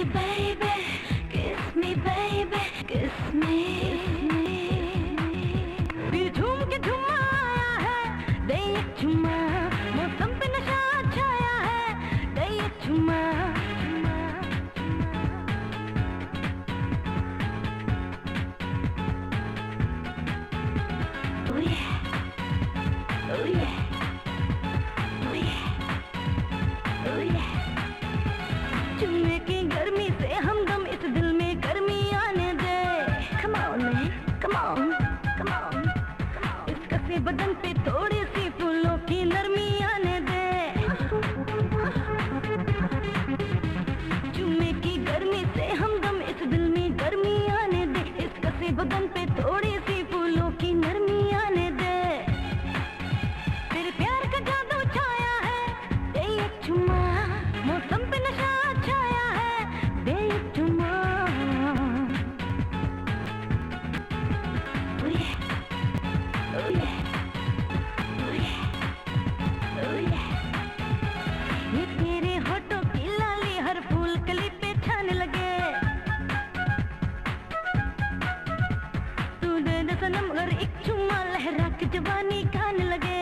baby, kiss me baby, kiss me. दिल झूम के झूमा आया है, दे एक चुम्मा, मौसम पे नशा छाया है, दे एक चुम्मा. Oh yeah, oh yeah, oh yeah, oh yeah. चुम्मे की गर्मी से हमदम इस दिल में गर्मी आने दे. Come on man, come on, come on. इस कसे बदन पे थोड़ी सी फूलों की नरमी आने दे. चुम्मे की गर्मी से हमदम इस दिल में गर्मी आने दे. इस कसे बदन पे थोड़ी सी फूलों की नरमी आने दे. तेरे प्यार का जादू छाया है, दे एक चुम्मा, मौसम पे नशा छाया है, दे एक चुम्मा. Oh yeah, oh yeah, oh yeah, oh yeah. ये तेरे होठों की लाली हर फूल कली पे छाने लगे. तू दे दे सनम अगर एक चुम्मा, लहरा के जवानी खाने लगे.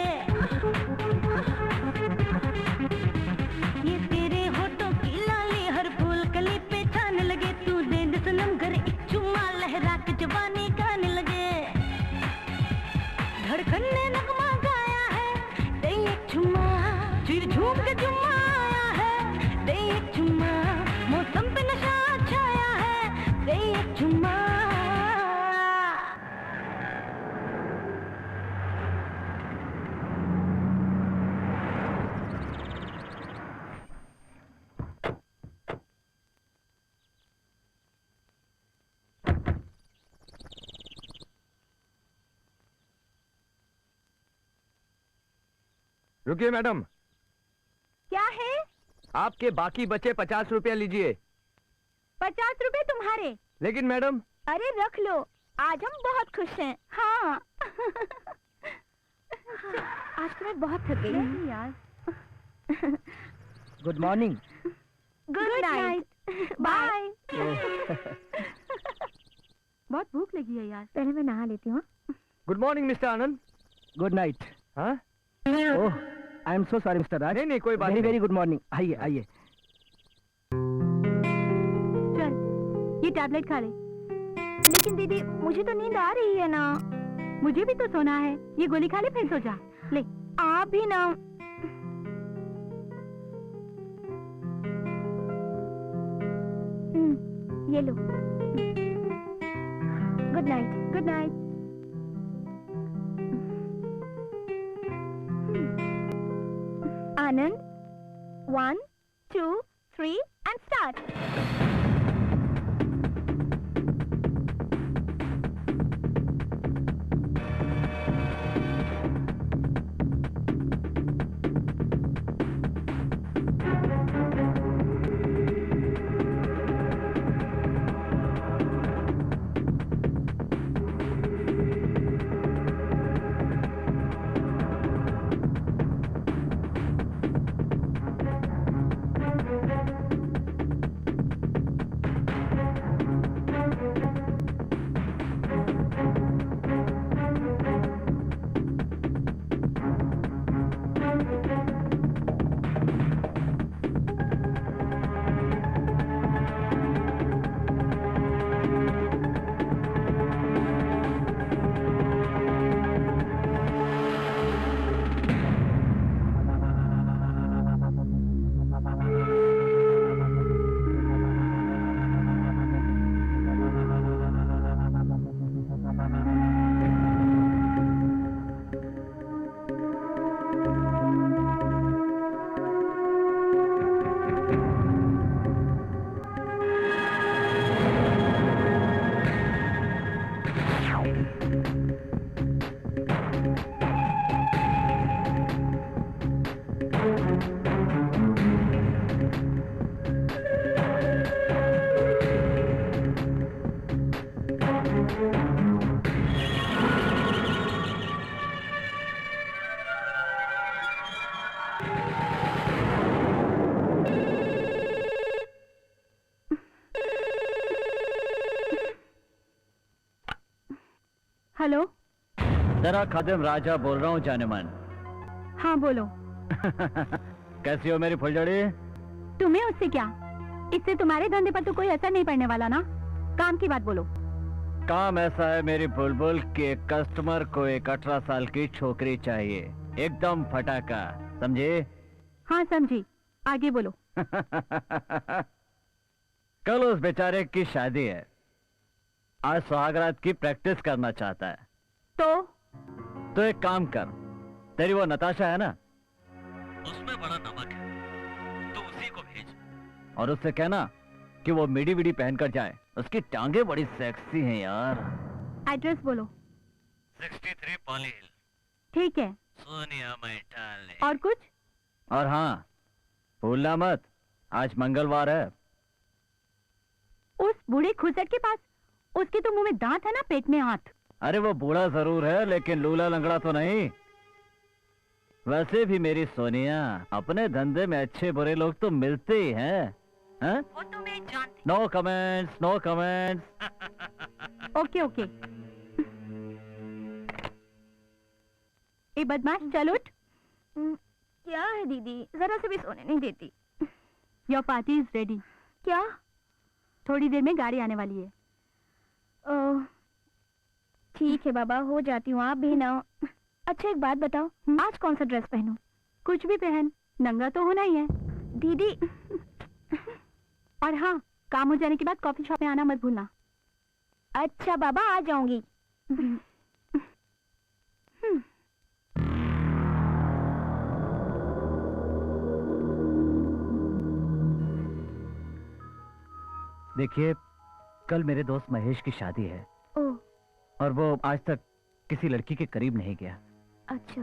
ये तेरे होठों की लाली हर फूल कली पे छाने लगे. तू दे दे सनम घर एक चुम्मा, लहरा के जवानी खाने लगे. धड़कन ने नगमा गाया है, दे एक चुम्मा, फिर झूम के चुम्मा आया है, दे एक चुम्मा, मौसम पे नशा छाया है, दे एक चुम्मा. रुकिए मैडम, क्या है? आपके बाकी बचे 50 रुपया लीजिए. 50 रुपए तुम्हारे? लेकिन मैडम. अरे रख लो, आज हम बहुत खुश हैं. हाँ. आज तो मैं बहुत थक गई हूँ यार. Good morning. Good night. Bye. बहुत भूख लगी है यार, पहले मैं नहा लेती हूँ. Good morning mister Anand. Good night. हाँ, oh, I am so sorry mister Raj. नहीं नहीं कोई बात वेरी नहीं. Very good morning. आइए आइए. चल, ये टैबलेट खा ले. लेकिन दीदी, मुझे तो नींद आ रही है ना. मुझे भी तो सोना है. ये गोली खा ले फिर सो जा. ले. आप भी ना. ये लो. Good night. Good night. Anand, 1, 2, 3 and start. Hello. जरा खादिम राजा बोल रहा हूँ जाने मन। हाँ बोलो। कैसी हो मेरी फुलझड़ी? तुम्हें उससे क्या? इससे तुम्हारे धंधे पर तो कोई असर नहीं पड़ने वाला ना। काम की बात बोलो। काम ऐसा है मेरी बुलबुल कि एक कस्टमर को एक 18 साल की छोकरी चाहिए, एकदम फटाका, समझे? हाँ समझी, आगे बोलो। कल उस बेचारे की शादी है, आज सुहागरात की प्रैक्टिस करना चाहता है। तो एक काम कर, तेरी वो नताशा है ना, उसमें बड़ा नमक है, तो उसी को भेज और उससे कहना कि वो मिडी विडी पहनकर जाए, उसकी टांगे बड़ी सेक्सी हैं यार। एड्रेस बोलो। 63 पॉली हिल। ठीक है। Sonia my darling. और कुछ? और हाँ, भूलना मत, आज मंगलवार है। उस बूढ़े खुसट के पास, उसके तो मुंह में दांत है ना, पेट में हाथ। अरे वो बूढ़ा जरूर है लेकिन लूला लंगड़ा तो नहीं। वैसे भी मेरी सोनिया, अपने धंधे में अच्छे बुरे लोग तो मिलते ही हैं। हाँ? वो तो मैं जानती। No comments, no comments. Okay okay. ए बदमाश, चल उठ। क्या है दीदी, जरा से भी सोने नहीं देती। Your party is ready. क्या? थोड़ी देर में गाड़ी आने वाली है। ओह, ठीक है बाबा, हो जाती हूँ, आप भी ना। अच्छा एक बात बताओ, आज कौन सा ड्रेस पहनूं? कुछ भी पहन, नंगा तो होना ही है। दीदी। और हाँ, काम हो जाने के बाद कॉफी शॉप में आना मत भूलना। अच्छा बाबा, आ जाऊंगी। देखिए, कल मेरे दोस्त महेश की शादी है। ओह, और वो आज तक किसी लड़की के करीब नहीं गया। अच्छा।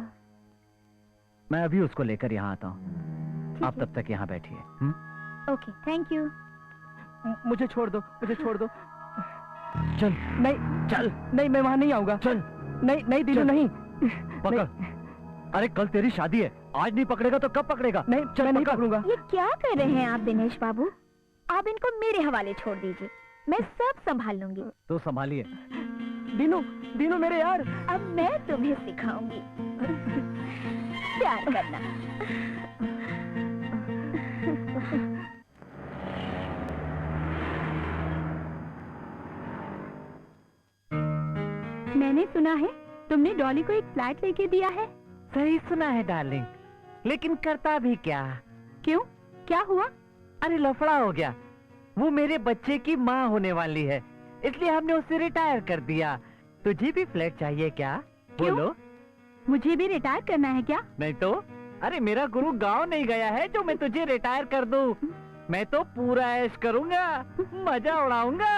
मैं अभी उसको लेकर यहाँ आता हूँ, आप तब तक यहाँ बैठिए। Okay, thank you. मुझे छोड़ दो, मुझे छोड़ दो। चल। नहीं चल, नहीं मैं वहाँ नहीं आऊंगा। चल। नहीं नहीं दिलू, नहीं। पकड़। अरे कल तेरी शादी है, आज नहीं पकड़ेगा तो कब पकड़ेगा? नहीं, चल, मैं नहीं पकड़। पकड़ूंगा। ये क्या कर रहे हैं आप दिनेश बाबू? आप इनको मेरे हवाले छोड़ दीजिए, मैं सब संभाल लूंगी। तो संभालिए। दीनू, दीनू मेरे यार। अब मैं तुम्हें सिखाऊंगी प्यार करना। मैंने सुना है तुमने डॉली को एक फ्लैट लेके दिया है। सही सुना है डार्लिंग, लेकिन करता भी क्या? क्यों, क्या हुआ? अरे लफड़ा हो गया। वो मेरे बच्चे की माँ होने वाली है, इसलिए हमने उसे रिटायर कर दिया। तुझे भी फ्लैट चाहिए क्या? क्यों? बोलो। मुझे भी रिटायर करना है क्या? नहीं तो, अरे मेरा गुरु गांव नहीं गया है जो मैं तुझे रिटायर कर दूं। मैं तो पूरा ऐश करूंगा, मजा उड़ाऊंगा।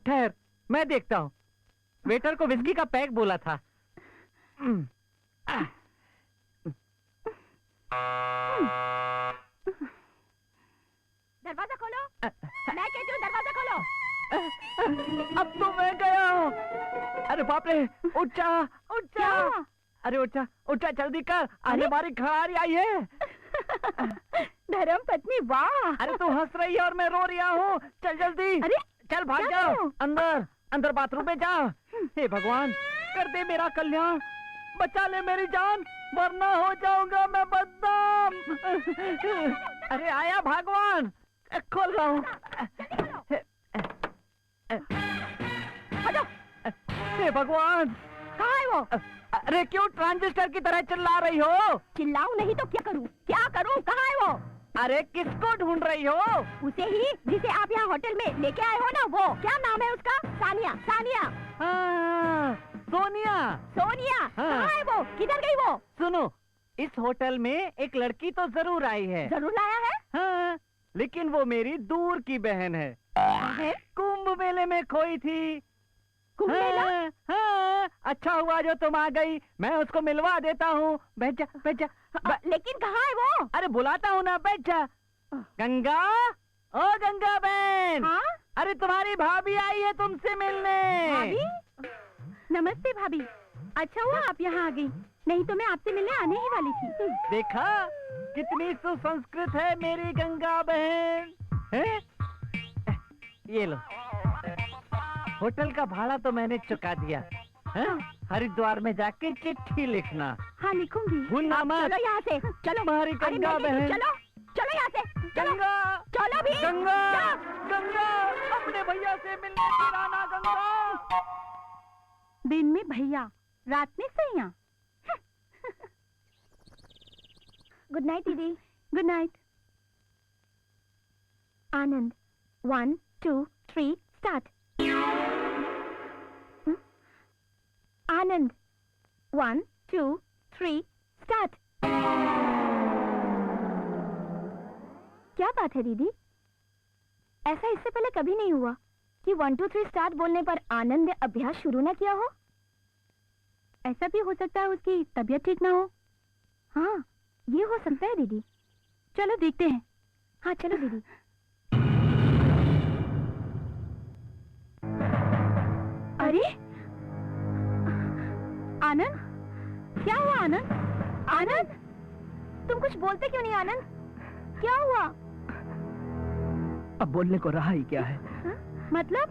ठहर, मैं देखता हूँ। वेटर को विस्की का पैक बोला था। दरवाजा खोलो। मैं कहती हूँ दरवाजा खोलो। अब तो मैं गया हूँ। अरे बाप रे, उठ जा, उठ जा। अरे उठ जा, उठ जा, जल्दी कर। अरे हमारी खरारी आई है। धर्म पत्नी, वाह। अरे तू हंस रही है और मैं रो रहा हूँ। चल जल्दी। अरे चल भाग क्या जा, करूं? अंदर अंदर बाथरूम में जा। हे भगवान, कर दे मेरा कल्याण, बचा ले मेरी जान, वरना हो जाऊंगा मैं बदनाम। अरे आया भगवान, खोल रहा हूँ। हे भगवान, कहाँ है वो? अरे क्यों ट्रांजिस्टर की तरह चिल्ला रही हो? चिल्लाऊं नहीं तो क्या करूं? क्या करूं? कहाँ है वो? अरे किसको ढूंढ रही हो? उसे ही जिसे आप यहाँ होटल में लेके आए हो ना, वो क्या नाम है उसका? सानिया, सानिया। हाँ, सोनिया। सोनिया, हाँ। कहाँ है वो? किधर गई वो? सुनो, इस होटल में एक लड़की तो जरूर आई है। जरूर लाया है? हाँ, लेकिन वो मेरी दूर की बहन है। है? कुंभ मेले में खोई थी। कुंभ मेला? हाँ, हाँ, अच्छा हुआ जो तुम आ गई, मैं उसको मिलवा देता हूँ। बैठ जा, बैठ जा। लेकिन कहाँ है वो? अरे बुलाता हूँ ना, बैठ जा। गंगा, ओ गंगा बहन। हाँ? अरे तुम्हारी भाभी आई है तुमसे मिलने। भाभी? नमस्ते भाभी। अच्छा हुआ आप यहाँ आ गई, नहीं तो मैं आपसे मिलने आने ही वाली थी। देखा कितनी सुसंस्कृत है मेरी गंगा बहन। हैं? ये लो, होटल का भाड़ा तो मैंने चुका दिया है। हरिद्वार में जाके चिट्ठी लिखना। हाँ लिखूंगी। भूलना आप मत। चलो यहाँ से, चलो। हमारी अरे गंगा नहीं, नहीं, बहन। चलो चलो यहाँ से, चलो गंगा चलो भी। गंगा चलो। गंगा अपने भैया से मिलने फिर आना गंगा। दिन में भैया, रात में सैया। गुड नाइट दीदी। Good night. Anand 1 2 3 start. Anand 1 2 3 start. क्या बात है दीदी, ऐसा इससे पहले कभी नहीं हुआ कि 1 2 3 स्टार्ट बोलने पर आनंद ने अभ्यास शुरू ना किया हो। ऐसा भी हो सकता है उसकी तबीयत ठीक ना हो। हाँ ये हो सकता है दीदी। चलो देखते हैं। हाँ चलो दीदी। अरे आनंद, क्या हुआ आनंद? आनंद तुम कुछ बोलते क्यों नहीं आनंद, क्या हुआ? अब बोलने को रहा ही क्या है? हा? मतलब?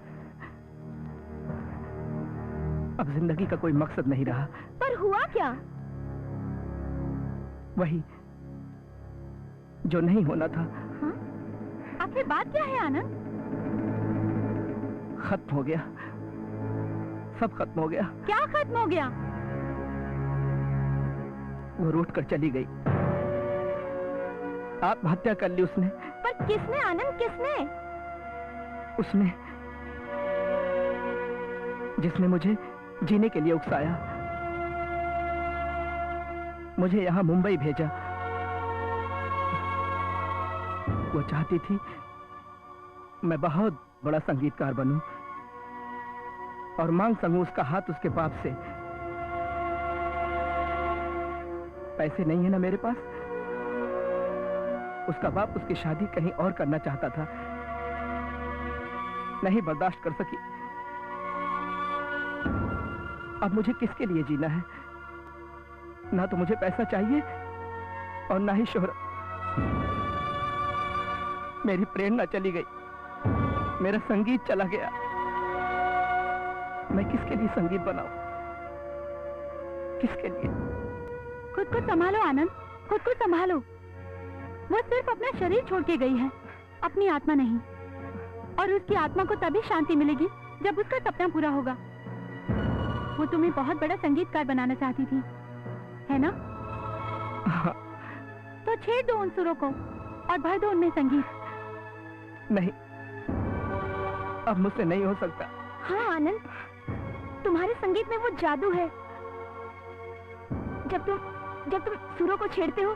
अब जिंदगी का कोई मकसद नहीं रहा। पर हुआ क्या? वही जो नहीं होना था। हाँ? आखिर बात क्या है आनंद? खत्म हो गया, सब खत्म हो गया। क्या खत्म हो गया? वो रूठ कर चली गई, आत्महत्या कर ली उसने। पर किसने आनंद, किसने? उसने जिसने मुझे जीने के लिए उकसाया, मुझे यहाँ मुंबई भेजा। वो चाहती थी मैं बहुत बड़ा संगीतकार बनूं और मांग सकूं उसका हाथ उसके बाप से। पैसे नहीं है ना मेरे पास। उसका बाप उसकी शादी कहीं और करना चाहता था, नहीं बर्दाश्त कर सकी। अब मुझे किसके लिए जीना है? ना तो मुझे पैसा चाहिए और ना ही शोहरत। मेरी प्रेरणा चली गई, मेरा संगीत चला गया। मैं किसके लिए संगीत बनाऊं? किसके लिए? खुद को संभालो आनंद, खुद को संभालो। वो सिर्फ अपना शरीर छोड़ के गई है, अपनी आत्मा नहीं। और उसकी आत्मा को तभी शांति मिलेगी जब उसका सपना पूरा होगा। वो तुम्हें बहुत बड़ा संगीतकार बनाना चाहती थी, है ना? हाँ। तो छेड़ दो उन सुरों को और भर दो उनमें संगीत। नहीं, अब मुझसे नहीं हो सकता। हाँ आनंद, तुम्हारे संगीत में वो जादू है। जब तुम सुरों को छेड़ते हो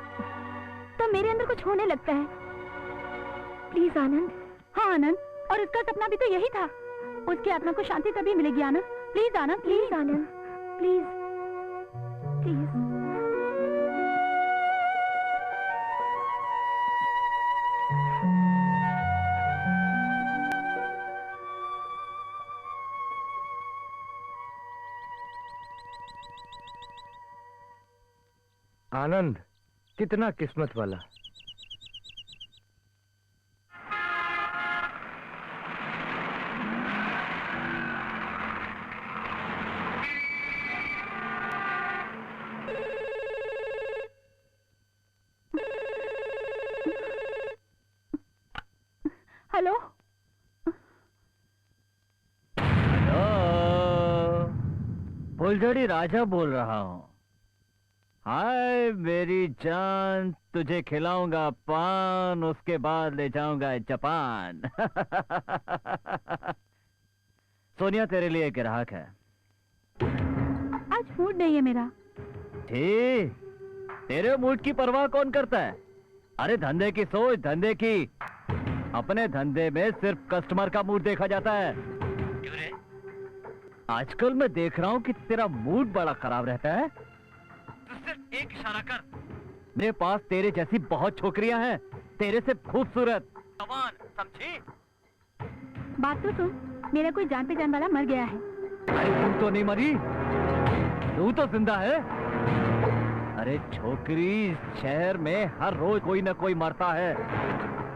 तो मेरे अंदर कुछ होने लगता है। प्लीज आनंद। हाँ आनंद, और उसका सपना भी तो यही था। उसकी आत्मा को शांति तभी मिलेगी Anand. Please Anand, please Anand, please please. Anand कितना किस्मत वाला। हेलो, फुलझड़ी राजा बोल रहा हूँ। हाय मेरी जान, तुझे खिलाऊंगा पान, उसके बाद ले जाऊंगा जापान। सोनिया तेरे लिए ग्राहक है। आज मूड नहीं है मेरा। ठीक, तेरे मूड की परवाह कौन करता है? अरे धंधे की सोच, धंधे की। अपने धंधे में सिर्फ कस्टमर का मूड देखा जाता है। क्यों रे? आजकल मैं देख रहा हूँ कि तेरा मूड बड़ा खराब रहता है। तू सिर्फ एक इशारा कर, मेरे पास तेरे जैसी बहुत छोकरियां हैं, तेरे से खूबसूरत, जवान, समझी? बात तो सुन, मेरा कोई जान पहचान वाला मर गया है। अरे तू तो नहीं मरी, तू तो जिंदा है। अरे छोकरी, शहर में हर रोज कोई ना कोई मरता है।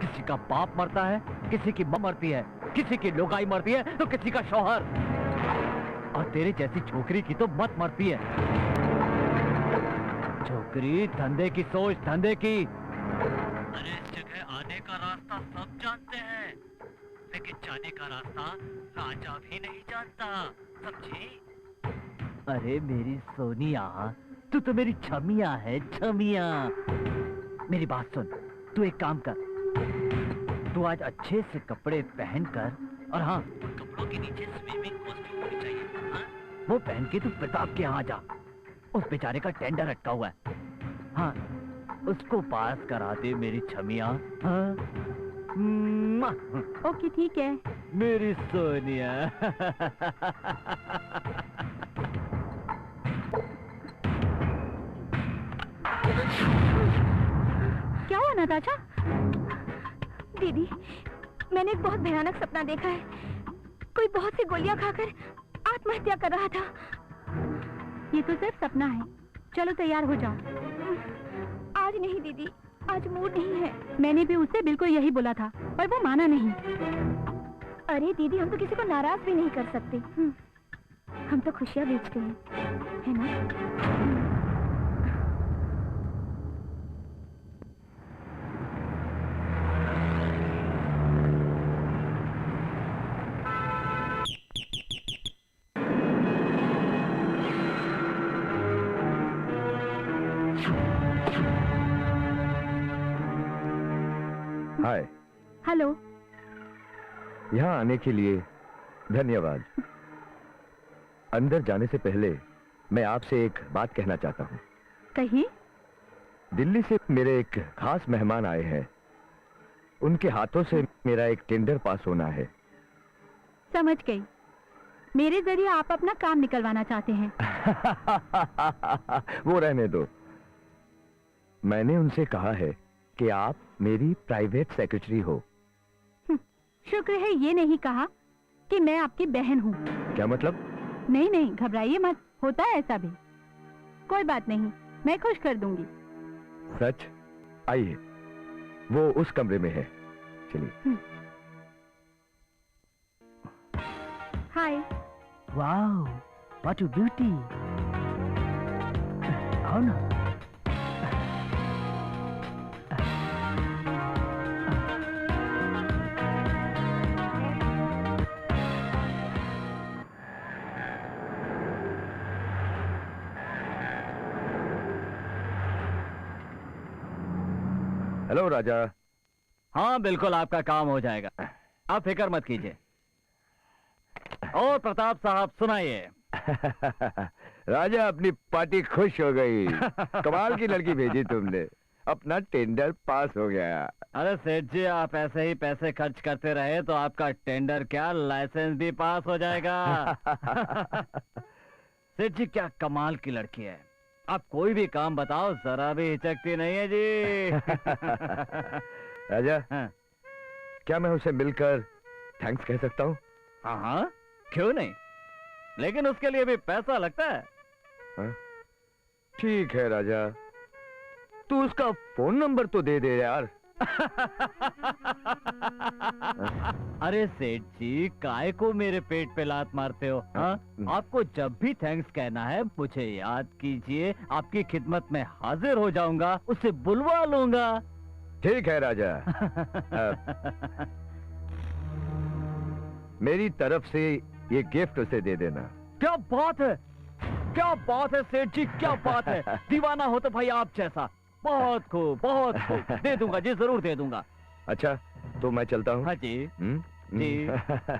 किसी का बाप मरता है, किसी की मां मरती है, किसी की लुगाई मरती है, तो किसी का शौहर। और तेरी जैसी छोकरी की तो मत मरती है। छोकरी धंधे की सोच, धंधे की। अरे इस जगह आने का रास्ता सब जानते हैं, लेकिन जाने का रास्ता राजा भी नहीं जानता, समझी? अरे मेरी सोनिया, तू तो मेरी छमिया है, छमिया। मेरी बात सुन, तू एक काम कर, तू आज अच्छे से कपड़े पहनकर, और हाँ, कपड़ों के नीचे स्विमिंग कॉस्ट्यूम होनी चाहिए, हाँ? वो पहन के तू प्रताप के यहाँ जा। उस बेचारे का टेंडर अटका हुआ है, हाँ, उसको पास करा दे मेरी छमिया, हाँ? ओके ठीक है। मेरी सोनिया। क्या हुआ नताशा? दीदी, मैंने एक बहुत भयानक सपना देखा है। कोई बहुत सी गोलियां खाकर आत्महत्या कर रहा था। ये तो सिर्फ सपना है। चलो तैयार हो जाओ। आज नहीं दीदी, आज मूड नहीं है। मैंने भी उससे बिल्कुल यही बोला था, पर वो माना नहीं। अरे दीदी, हम तो किसी को नाराज भी नहीं कर सकते। हम तो खुशियाँ बेचते हैं, है ना? हाय। हेलो। यहाँ आने के लिए धन्यवाद। अंदर जाने से पहले मैं आपसे एक बात कहना चाहता हूँ। कहिए। दिल्ली से मेरे एक खास मेहमान आए हैं। उनके हाथों से मेरा एक टेंडर पास होना है। समझ गई। मेरे जरिए आप अपना काम निकलवाना चाहते हैं। वो रहने दो। मैंने उनसे कहा है कि आप मेरी प्राइवेट सेक्रेटरी हो। शुक्र है ये नहीं कहा कि मैं आपकी बहन हूँ। क्या मतलब? नहीं नहीं, घबराइए मत, होता है ऐसा भी। कोई बात नहीं, मैं खुश कर दूंगी। सच? आइए, वो उस कमरे में है, चलिए। Hi. Wow, what a beauty. आओ ना। हेलो राजा। हाँ बिल्कुल, आपका काम हो जाएगा, आप फिक्र मत कीजिए। और प्रताप साहब सुनाइए। राजा, अपनी पार्टी खुश हो गई। कमाल की लड़की भेजी तुमने, अपना टेंडर पास हो गया। अरे सेठ जी, आप ऐसे ही पैसे खर्च करते रहे तो आपका टेंडर क्या, लाइसेंस भी पास हो जाएगा। सेठ जी, क्या कमाल की लड़की है। आप कोई भी काम बताओ, जरा भी हिचकती नहीं है जी। राजा, हाँ। क्या मैं उसे मिलकर थैंक्स कह सकता हूँ? हाँ हाँ, क्यों नहीं, लेकिन उसके लिए भी पैसा लगता है। हाँ? ठीक है राजा, तू उसका फोन नंबर तो दे दे यार। अरे सेठ जी, काय को मेरे पेट पे लात मारते हो? हाँ? आपको जब भी थैंक्स कहना है मुझे याद कीजिए, आपकी खिदमत में हाजिर हो जाऊंगा, उसे बुलवा लूंगा। ठीक है राजा। मेरी तरफ से ये गिफ्ट उसे दे देना। क्या बात है, क्या बात है सेठ जी, क्या बात है। दीवाना हो तो भाई आप जैसा। बहुत खूब, बहुत खूब। दे दूंगा जी, जरूर दे दूंगा। अच्छा, तो मैं चलता हूँ। हाँ जी। जी,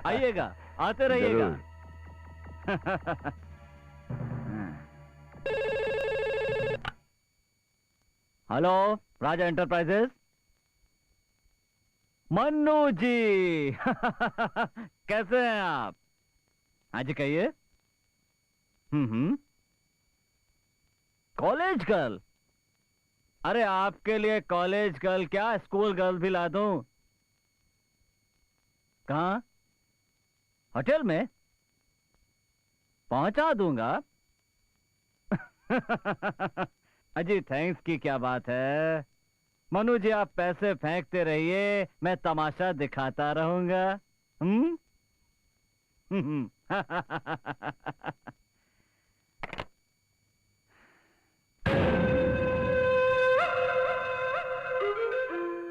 आइएगा, आते रहिएगा। हेलो, राजा एंटरप्राइजेस। मन्नू जी। कैसे हैं आप? हाँ जी, कहिए। College girl? अरे आपके लिए कॉलेज गर्ल क्या, स्कूल गर्ल भी ला दूं। कहाँ? होटल में? पहुंचा दूंगा। अजी थैंक्स की क्या बात है। मनु जी, आप पैसे फेंकते रहिए, मैं तमाशा दिखाता रहूंगा।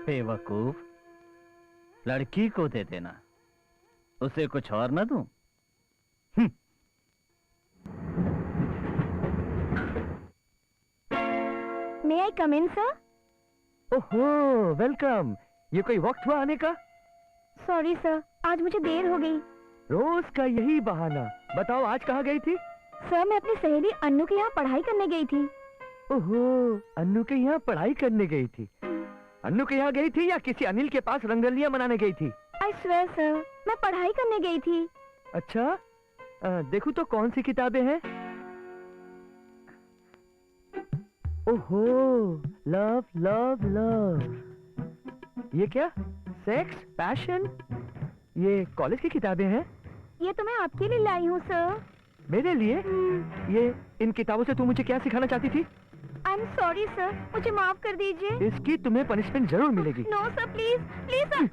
बेवकूफ, लड़की को दे देना, उसे कुछ और न दूं? मे आई कम इन सर? ओहो, वेलकम। ये कोई वक्त हुआ आने का? सॉरी सर, आज मुझे देर हो गई। रोज का यही बहाना। बताओ आज कहाँ गई थी? सर मैं अपनी सहेली अन्नू के यहाँ पढ़ाई करने गई थी। ओहो, अन्नू के यहाँ पढ़ाई करने गई थी। अन्नू के यहाँ गई थी या किसी अनिल के पास रंगोलियां मनाने गई थी? आई स्वेयर सर, मैं पढ़ाई करने गई थी। अच्छा, देखो तो कौन सी किताबें हैं? ओहो, लव लव लव। ये क्या? Sex, passion? ये कॉलेज की किताबें हैं? ये तो मैं आपके लिए लाई हूँ सर। मेरे लिए? ये इन किताबों से तू मुझे क्या सिखाना चाहती थी? आई एम सॉरी सर, मुझे माफ कर दीजिए। इसकी तुम्हें पनिशमेंट जरूर मिलेगी। No sir, please please sir.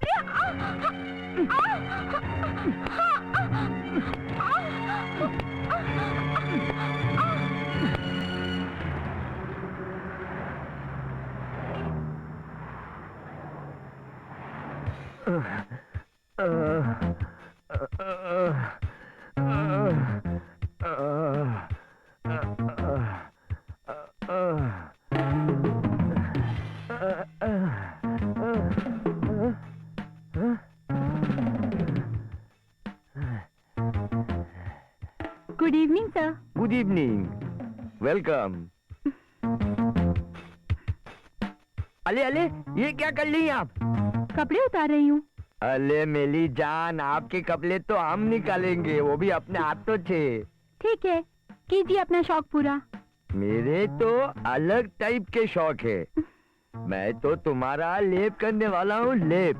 Good evening sir. Good evening, welcome. अले अले, ये क्या कर रही हैं आप? कपड़े उतार रही हूँ। अले मेरी जान, आपके कपड़े तो हम निकालेंगे, वो भी अपने हाथों से। ठीक है, कीजिए अपना शौक पूरा। मेरे तो अलग टाइप के शौक है। मैं तो तुम्हारा लेप करने वाला हूँ, लेप।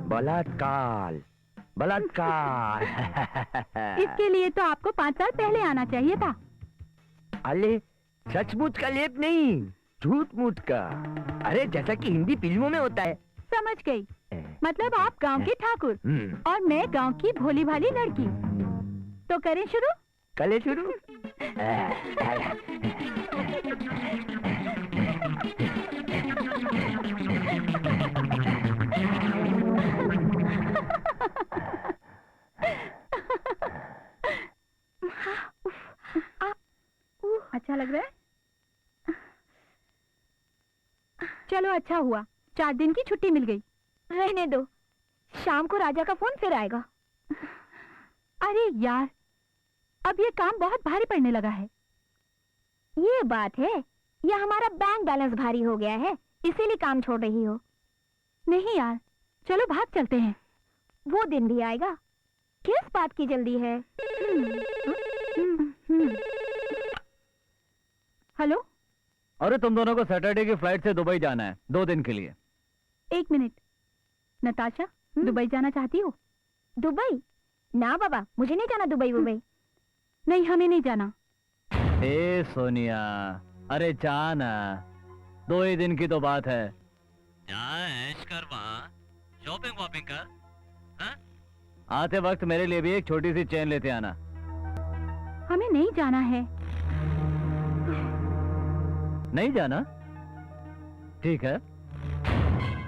बलात्कार, बलात्कार। इसके लिए तो आपको 5 साल पहले आना चाहिए था। अरे सचमुच का लेप नहीं, झूठ मूठ का। अरे जैसा कि हिंदी फिल्मों में होता है। समझ गई, मतलब आप गांव के ठाकुर और मैं गांव की भोली भाली लड़की। तो करें शुरू? कले शुरू। अच्छा लग रहा है? चलो अच्छा हुआ, 4 दिन की छुट्टी मिल गई। रहने दो, शाम को राजा का फोन फिर आएगा। अरे यार, अब ये काम बहुत भारी पड़ने लगा है। ये बात है या हमारा बैंक बैलेंस भारी हो गया है, इसीलिए काम छोड़ रही हो? नहीं यार, चलो भाग चलते हैं। वो दिन भी आएगा, किस बात की जल्दी है? हेलो? अरे तुम दोनों को सैटरडे की फ्लाइट से दुबई जाना है 2 दिन के लिए। 1 मिनट, नताशा, दुबई जाना चाहती हो? दुबई? ना बाबा, मुझे नहीं जाना दुबई वुबई। नहीं, हमें नहीं जाना। ए सोनिया, अरे जाना, 2 ही दिन की तो बात है। जा ऐश कर, वहाँ शॉपिंग वॉपिंग कर। हाँ? आते वक्त मेरे लिए भी एक छोटी सी चेन लेते आना। हमें नहीं जाना है। नहीं जाना? ठीक है।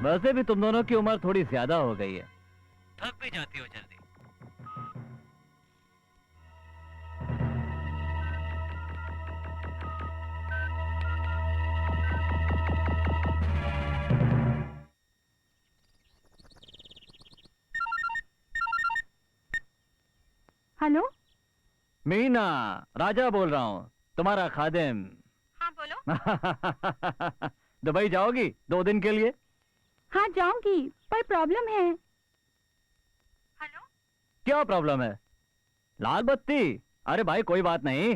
वैसे भी तुम दोनों की उम्र थोड़ी ज्यादा हो गई है, थक भी जाती हो जल्दी। हेलो? मीना, राजा बोल रहा हूँ, तुम्हारा खादिम। हाँ बोलो। दुबई जाओगी 2 दिन के लिए? हाँ जाऊंगी, पर प्रॉब्लम है। हेलो? क्या प्रॉब्लम है? लाल बत्ती? अरे भाई कोई बात नहीं,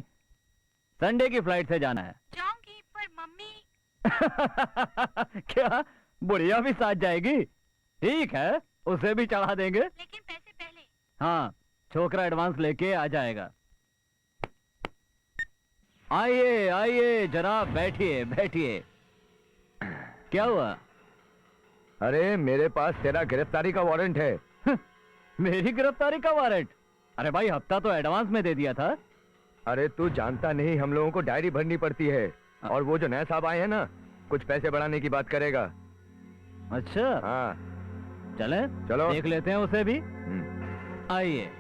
संडे की फ्लाइट से जाना है। जाऊंगी, पर मम्मी। क्या बुढ़िया भी साथ जाएगी? ठीक है, उसे भी चढ़ा देंगे। लेकिन पैसे पहले। हाँ, छोकरा एडवांस लेके आ जाएगा। आइए आइए जनाब, बैठिए बैठिए। क्या हुआ? अरे मेरे पास तेरा गिरफ्तारी का वारंट है। मेरी गिरफ्तारी का वारंट? अरे भाई हफ्ता तो एडवांस में दे दिया था। अरे तू जानता नहीं, हम लोगों को डायरी भरनी पड़ती है, और वो जो नया साहब आए हैं ना, कुछ पैसे बढ़ाने की बात करेगा। अच्छा हाँ चले चलो। देख लेते हैं उसे भी। आइए।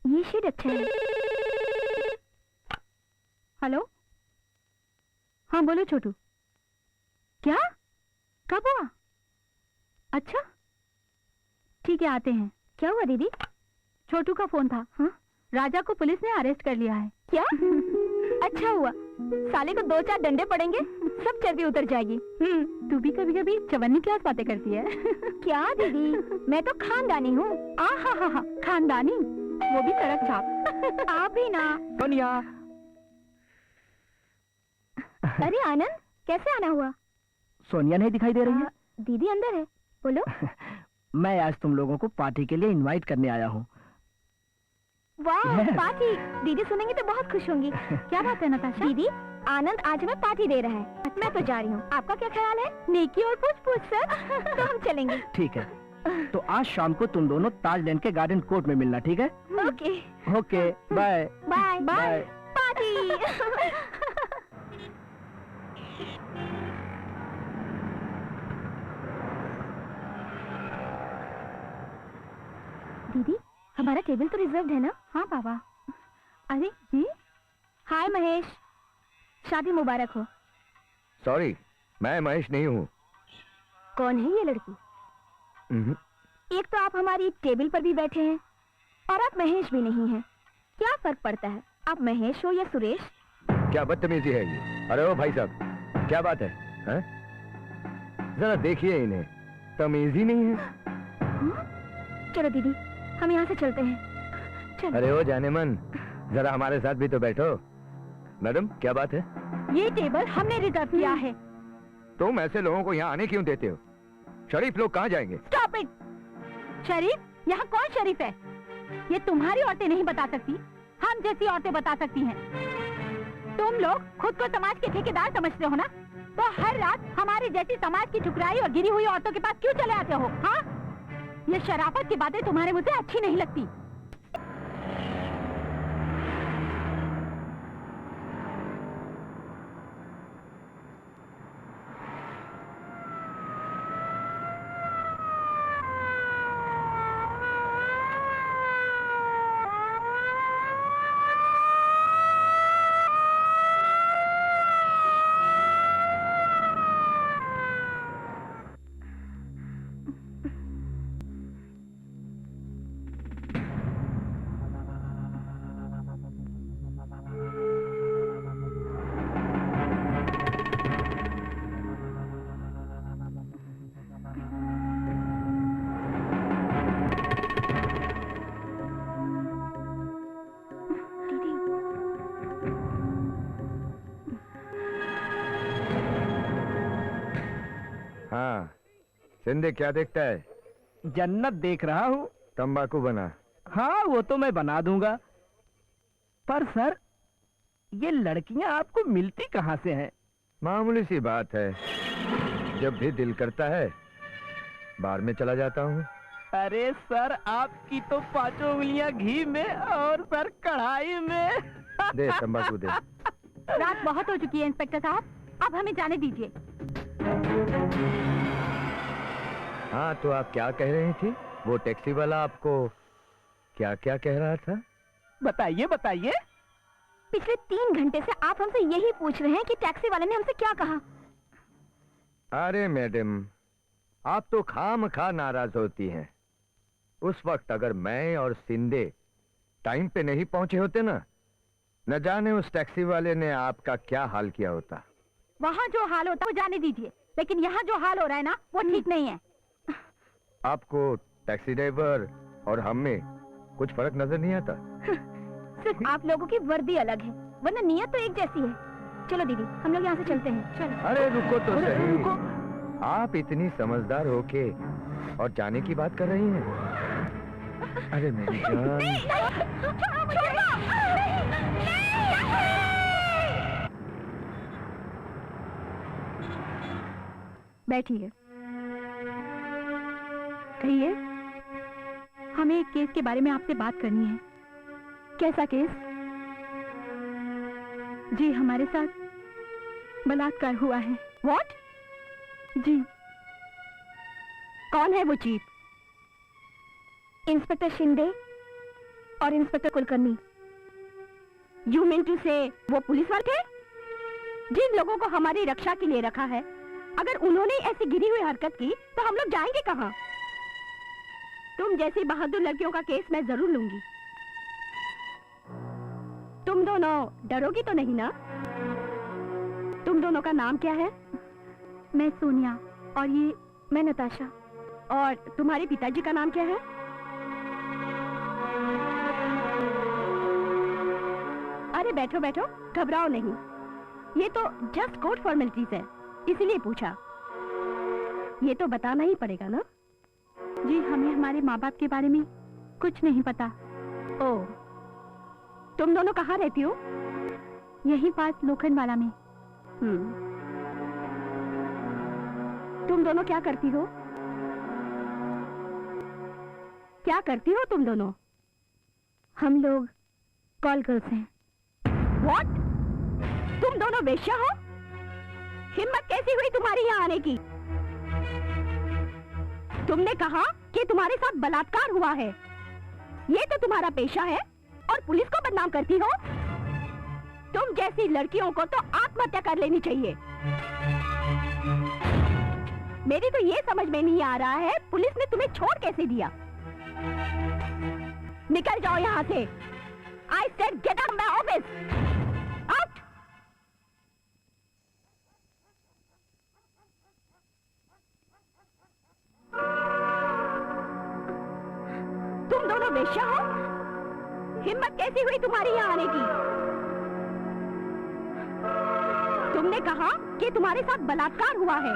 ये शेड अच्छा है। हेलो, हाँ बोलो छोटू। क्या, कब हुआ? अच्छा ठीक है, आते हैं। क्या हुआ दीदी? छोटू का फोन था। हाँ, राजा को पुलिस ने अरेस्ट कर लिया है। क्या? अच्छा हुआ, साले को 2-4 डंडे पड़ेंगे, सब चर्बी उतर जाएगी। तू भी कभी कभी चवन्नी क्लास बातें करती है। क्या दीदी, मैं तो खानदानी हूँ। हा खानदानी, वो भी सड़क छाप। आप ही ना। सोनिया। अरे आनंद, कैसे आना हुआ? सोनिया नहीं दिखाई दे रही है? दीदी अंदर है, बोलो। मैं आज तुम लोगों को पार्टी के लिए इनवाइट करने आया हूँ। वाह पार्टी, दीदी सुनेंगी तो बहुत खुश होंगी। क्या बात है नताशा? दीदी, आनंद आज हमें पार्टी दे रहा है। मैं तो जा रही हूँ, आपका क्या ख्याल है? नेकी और पूछ सर। तो हम चलेंगे। ठीक है, तो आज शाम को तुम दोनों ताज लैंड के गार्डन कोर्ट में मिलना, ठीक है? Okay okay, bye bye bye. Party. दीदी, हमारा टेबल तो रिजर्व्ड है ना? हाँ पापा। अरे जी, हाय महेश, शादी मुबारक हो। सॉरी, मैं महेश नहीं हूँ। कौन है ये लड़की? एक तो आप हमारी टेबल पर भी बैठे हैं और आप महेश भी नहीं हैं। क्या फर्क पड़ता है, आप महेश हो या सुरेश? क्या बदतमीजी है ये? अरे ओ भाई साहब, क्या बात है, हैं? जरा देखिए इन्हें, तमीज ही नहीं है। चलो दीदी, हम यहाँ से चलते हैं। चलो। अरे ओ जाने मन, जरा हमारे साथ भी तो बैठो। मैडम क्या बात है? ये टेबल हमने रिजर्व किया है। तुम ऐसे लोगों को यहाँ आने क्यों देते हो? शरीफ लोग कहाँ जाएंगे? Stop it. शरीफ? यहाँ कौन शरीफ है? ये तुम्हारी औरतें नहीं बता सकती, हम जैसी औरतें बता सकती हैं। तुम लोग खुद को समाज के ठेकेदार समझते हो ना, तो हर रात हमारे जैसी समाज की ठुकराई और गिरी हुई औरतों के पास क्यों चले आते हो? हाँ, ये शराफत की बातें तुम्हारे मुझे अच्छी नहीं लगती। हाँ, सिंधे क्या देखता है? जन्नत देख रहा हूँ। तंबाकू बना। हाँ वो तो मैं बना दूंगा, पर सर ये लड़कियां आपको मिलती कहाँ से हैं? मामूली सी बात है, जब भी दिल करता है बाहर में चला जाता हूँ। अरे सर आपकी तो 5 उंगलियां घी में और सर कढ़ाई में। दे तंबाकू दे। रात बहुत हो चुकी है इंस्पेक्टर साहब, अब हमें जाने दीजिए। हाँ तो आप क्या कह रही थी? वो टैक्सी वाला आपको क्या क्या कह रहा था? बताइए बताइए। पिछले 3 घंटे से आप हमसे यही पूछ रहे हैं कि टैक्सी वाले ने हमसे क्या कहा। अरे मैडम, आप तो खामखा नाराज होती हैं। उस वक्त अगर मैं और सिंधे टाइम पे नहीं पहुंचे होते ना, न जाने उस टैक्सी वाले ने आपका क्या हाल किया होता। वहाँ जो हाल होता है वो जाने दीजिए, लेकिन यहाँ जो हाल हो रहा है ना वो ठीक नहीं है। आपको टैक्सी ड्राइवर और हम में कुछ फर्क नजर नहीं आता? सिर्फ आप लोगों की वर्दी अलग है, वरना नियत तो एक जैसी है। चलो दीदी, हम लोग यहाँ से चलते हैं। चलो। अरे रुको तो अरे सही। रुको। आप इतनी समझदार होके और जाने की बात कर रही हैं? अरे मेरी जान। बैठिए। कहिए। हमें एक केस के बारे में आपसे बात करनी है। कैसा केस? जी, हमारे साथ बलात्कार हुआ है। व्हाट? जी। कौन है वो चीफ? इंस्पेक्टर शिंदे और inspector Kulkarni. You mean to say वो पुलिस वाले थे जिन लोगों को हमारी रक्षा के लिए रखा है? अगर उन्होंने ऐसी गिरी हुई हरकत की तो हम लोग जाएंगे कहां? तुम जैसी बहादुर लड़कियों का केस मैं जरूर लूंगी। तुम दोनों डरोगी तो नहीं ना? तुम दोनों का नाम क्या है? मैं सोनिया और ये मैं नताशा। और तुम्हारे पिताजी का नाम क्या है? अरे बैठो बैठो, घबराओ नहीं। ये तो जस्ट कोर्ट फॉर्मेलिटीज है, इसीलिए पूछा। ये तो बताना ही पड़ेगा ना? जी, हमें हमारे माँ बाप के बारे में कुछ नहीं पता। ओह, तुम दोनों कहाँ रहती हो? यहीं पास लोखंडवाला में। तुम दोनों क्या करती हो? क्या करती हो तुम दोनों? हम लोग कॉल गर्ल्स हैं। What? तुम दोनों वेश्या हो? हिम्मत कैसी हुई तुम्हारी यहाँ आने की? तुमने कहा कि तुम्हारे साथ बलात्कार हुआ है। ये तो तुम्हारा पेशा है और पुलिस को बदनाम करती हो? तुम जैसी लड़कियों को तो आत्महत्या कर लेनी चाहिए। मेरी तो ये समझ में नहीं आ रहा है, पुलिस ने तुम्हें छोड़ कैसे दिया? निकल जाओ यहाँ से। I said get out of my office. Out. तुम दोनों वेश्या हो? हिम्मत कैसी हुई तुम्हारी यहाँ आने की? तुमने कहा कि तुम्हारे साथ बलात्कार हुआ है।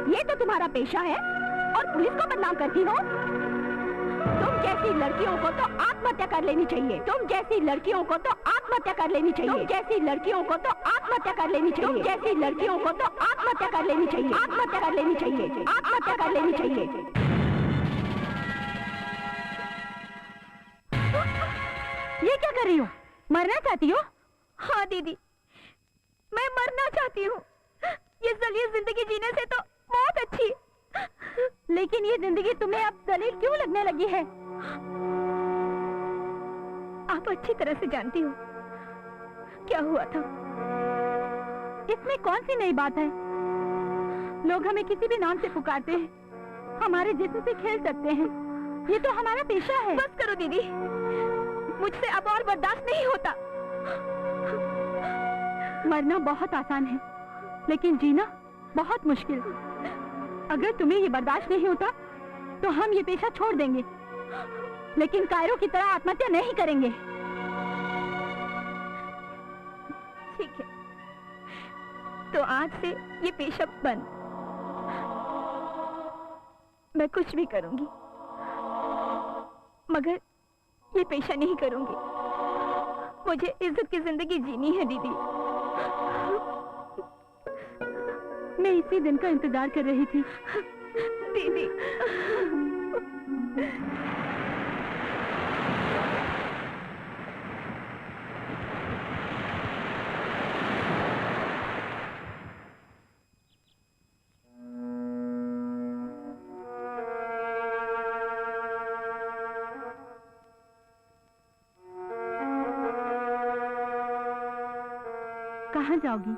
ये तो तुम्हारा पेशा है और पुलिस को बदनाम करती हो? तुम जैसी लड़कियों को तो आत्महत्या कर लेनी चाहिए। तुम जैसी लड़कियों को तो आत्महत्या कर लेनी चाहिए। तुम जैसी लड़कियों को तो आत्महत्या कर लेनी चाहिए। तुम जैसी लड़कियों को तो आत्महत्या कर लेनी चाहिए। आत्महत्या कर लेनी चाहिए। आत्महत्या कर लेनी चाहिए। ये क्या कर रही हो? मरना चाहती हो? हाँ दीदी, मैं मरना चाहती हूँ। ये जलील जिंदगी जीने से तो बहुत अच्छी। लेकिन ये जिंदगी तुम्हें अब जलील क्यों लगने लगी है? आप अच्छी तरह से जानती हो क्या हुआ था। इसमें कौन सी नई बात है? लोग हमें किसी भी नाम से पुकारते हैं, हमारे जिस्म से खेल सकते हैं। ये तो हमारा पेशा है। बस करो दीदी, मुझसे अब और बर्दाश्त नहीं होता। मरना बहुत आसान है, लेकिन जीना बहुत मुश्किल। अगर तुम्हें ये बर्दाश्त नहीं होता तो हम ये पेशा छोड़ देंगे, लेकिन कायरों की तरह आत्महत्या नहीं करेंगे। ठीक है, तो आज से ये पेशा बंद। मैं कुछ भी करूंगी, मगर ये पेशा नहीं करूंगी। मुझे इज्जत की जिंदगी जीनी है दीदी। मैं इसी दिन का इंतजार कर रही थी दीदी। कहाँ जाओगी?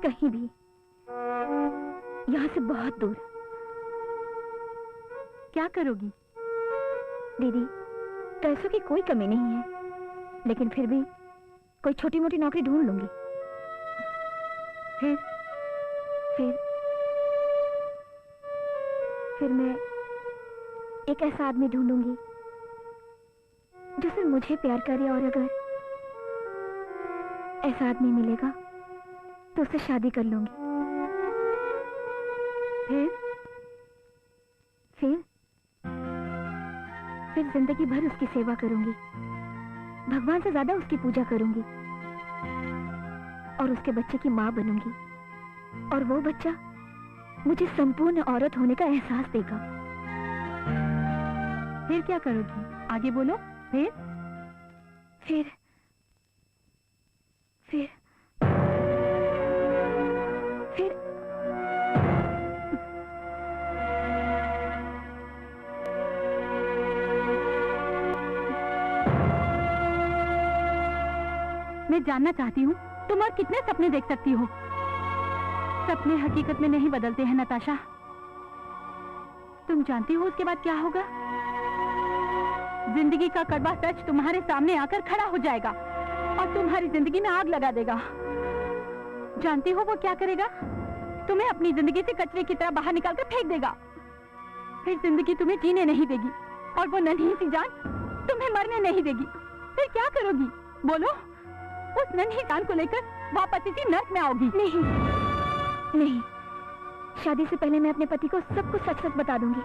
कहीं भी, यहाँ से बहुत दूर। क्या करोगी? दीदी, पैसों की कोई कमी नहीं है, लेकिन फिर भी कोई छोटी मोटी नौकरी ढूंढ लूंगी। फिर मैं एक ऐसा आदमी ढूंढूंगी जो सिर्फ मुझे प्यार करे, और अगर ऐसा आदमी मिलेगा तो उससे शादी कर लूंगी। फिर जिंदगी भर उसकी सेवा करूंगी, भगवान से ज्यादा उसकी पूजा करूंगी और उसके बच्चे की मां बनूंगी। और वो बच्चा मुझे संपूर्ण औरत होने का एहसास देगा। फिर क्या करोगी? आगे बोलो। फिर फिर फिर फिर मैं जानना चाहती हूँ तुम और कितने सपने देख सकती हो? सपने हकीकत में नहीं बदलते हैं नताशा। तुम जानती हो उसके बाद क्या होगा? जिंदगी का कड़वा सच तुम्हारे सामने आकर खड़ा हो जाएगा और तुम्हारी जिंदगी में आग लगा देगा। जानती हो वो क्या करेगा? तुम्हें अपनी जिंदगी से कचरे की तरह बाहर निकालकर फेंक देगा। फिर जिंदगी तुम्हें जीने नहीं देगी और वो नन्ही सी जान तुम्हें मरने नहीं देगी। फिर क्या करोगी? बोलो। उस नन्ही जान को लेकर वापस इसी नर्क में आओगी? नहीं नहीं, शादी से पहले मैं अपने पति को सब कुछ सच सच बता दूंगी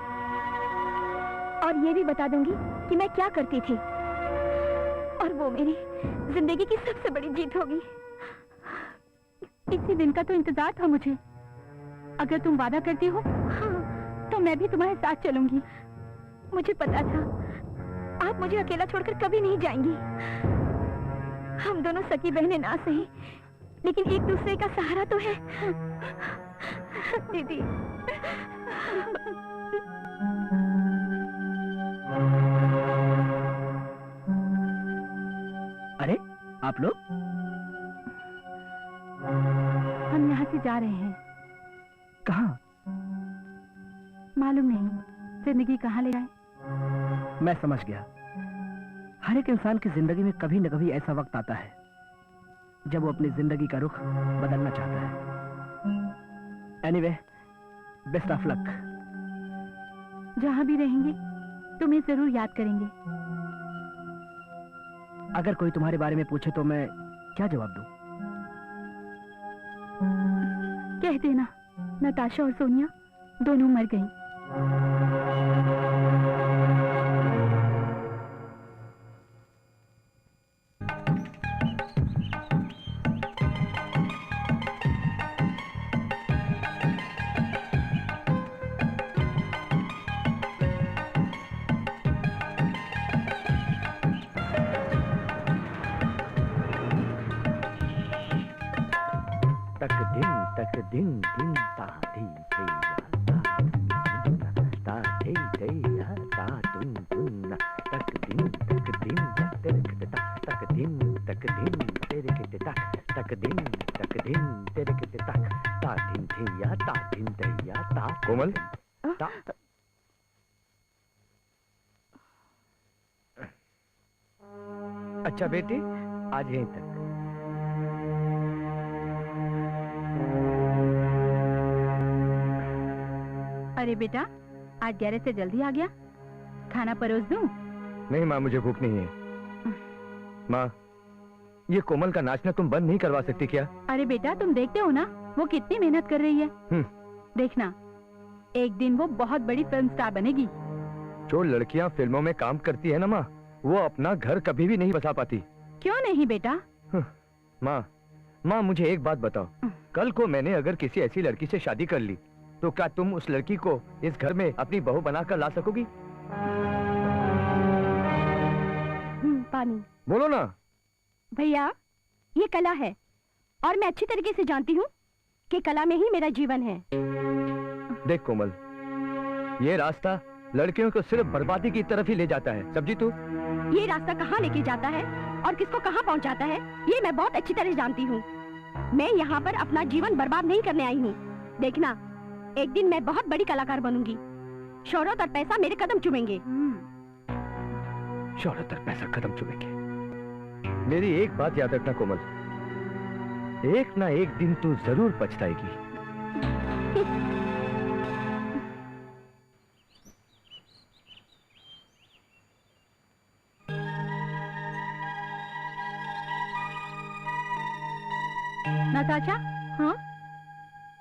और ये भी बता दूंगी कि मैं क्या करती थी, और वो मेरी जिंदगी की सबसे बड़ी जीत होगी। इसी दिन का तो इंतजार था मुझे। अगर तुम वादा करती हो तो मैं भी तुम्हारे साथ चलूंगी। मुझे पता था आप मुझे अकेला छोड़कर कभी नहीं जाएंगी। हम दोनों सगी बहनें ना सही, लेकिन एक दूसरे का सहारा तो है। दीदी, अरे आप लोग? हम यहाँ से जा रहे हैं। कहाँ? मालूम नहीं, जिंदगी कहाँ ले जाए। मैं समझ गया। हर एक इंसान की जिंदगी में कभी न कभी ऐसा वक्त आता है जब वो अपनी जिंदगी का रुख बदलना चाहता है। Anyway, best of luck. जहाँ भी रहेंगे तुम्हें जरूर याद करेंगे। अगर कोई तुम्हारे बारे में पूछे तो मैं क्या जवाब दूं? कह देना नताशा और सोनिया दोनों मर गईं। तक दिन दिन ता धी थे ता थे या ता तुन तुन तक दिन तेरे के तक दिन तेरे के तक दिन तेरे के ता दिन थे या ता कोमल ता। अच्छा बेटी, आज यहीं तक। अरे बेटा, आज गैरेज से जल्दी आ गया। खाना परोस दूं? नहीं माँ, मुझे भूख नहीं है। माँ, ये कोमल का नाचना तुम बंद नहीं करवा सकती क्या? अरे बेटा, तुम देखते हो ना वो कितनी मेहनत कर रही है। देखना, एक दिन वो बहुत बड़ी फिल्म स्टार बनेगी। जो लड़कियाँ फिल्मों में काम करती है ना माँ, वो अपना घर कभी भी नहीं बसा पाती। क्यों नहीं बेटा? माँ मुझे एक बात बताओ, कल को मैंने अगर किसी ऐसी लड़की से शादी कर ली तो क्या तुम उस लड़की को इस घर में अपनी बहू बनाकर ला सकोगी? पानी। बोलो ना। भैया, ये कला है और मैं अच्छी तरीके से जानती हूँ कि कला में ही मेरा जीवन है। देख कोमल, ये रास्ता लड़कियों को सिर्फ बर्बादी की तरफ ही ले जाता है, समझी तू? ये रास्ता कहाँ लेके जाता है और किसको कहाँ पहुँचाता है, ये मैं बहुत अच्छी तरह जानती हूँ। मैं यहाँ पर अपना जीवन बर्बाद नहीं करने आई हूँ। देखना, एक दिन मैं बहुत बड़ी कलाकार बनूंगी। शोहरत और पैसा मेरे कदम चूमेंगे। शोहरत और पैसा कदम चूमेंगे। मेरी एक बात याद रखना कोमल, एक ना एक दिन तू जरूर पछताएगी। नताशा, हाँ,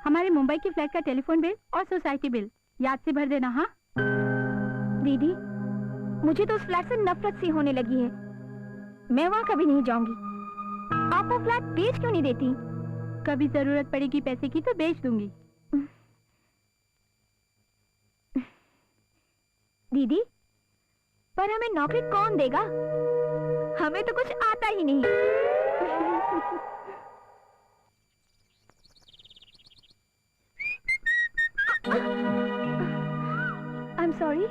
हमारे मुंबई की फ्लैट का टेलीफोन बिल और सोसाइटी बिल याद से भर देना। हाँ दीदी, मुझे तो उस फ्लैट से नफरत सी होने लगी है। मैं वहाँ कभी नहीं जाऊंगी। आप वो फ्लैट बेच क्यों नहीं देती? कभी जरूरत पड़ेगी पैसे की तो बेच दूंगी। दीदी, पर हमें नौकरी कौन देगा? हमें तो कुछ आता ही नहीं। I'm sorry.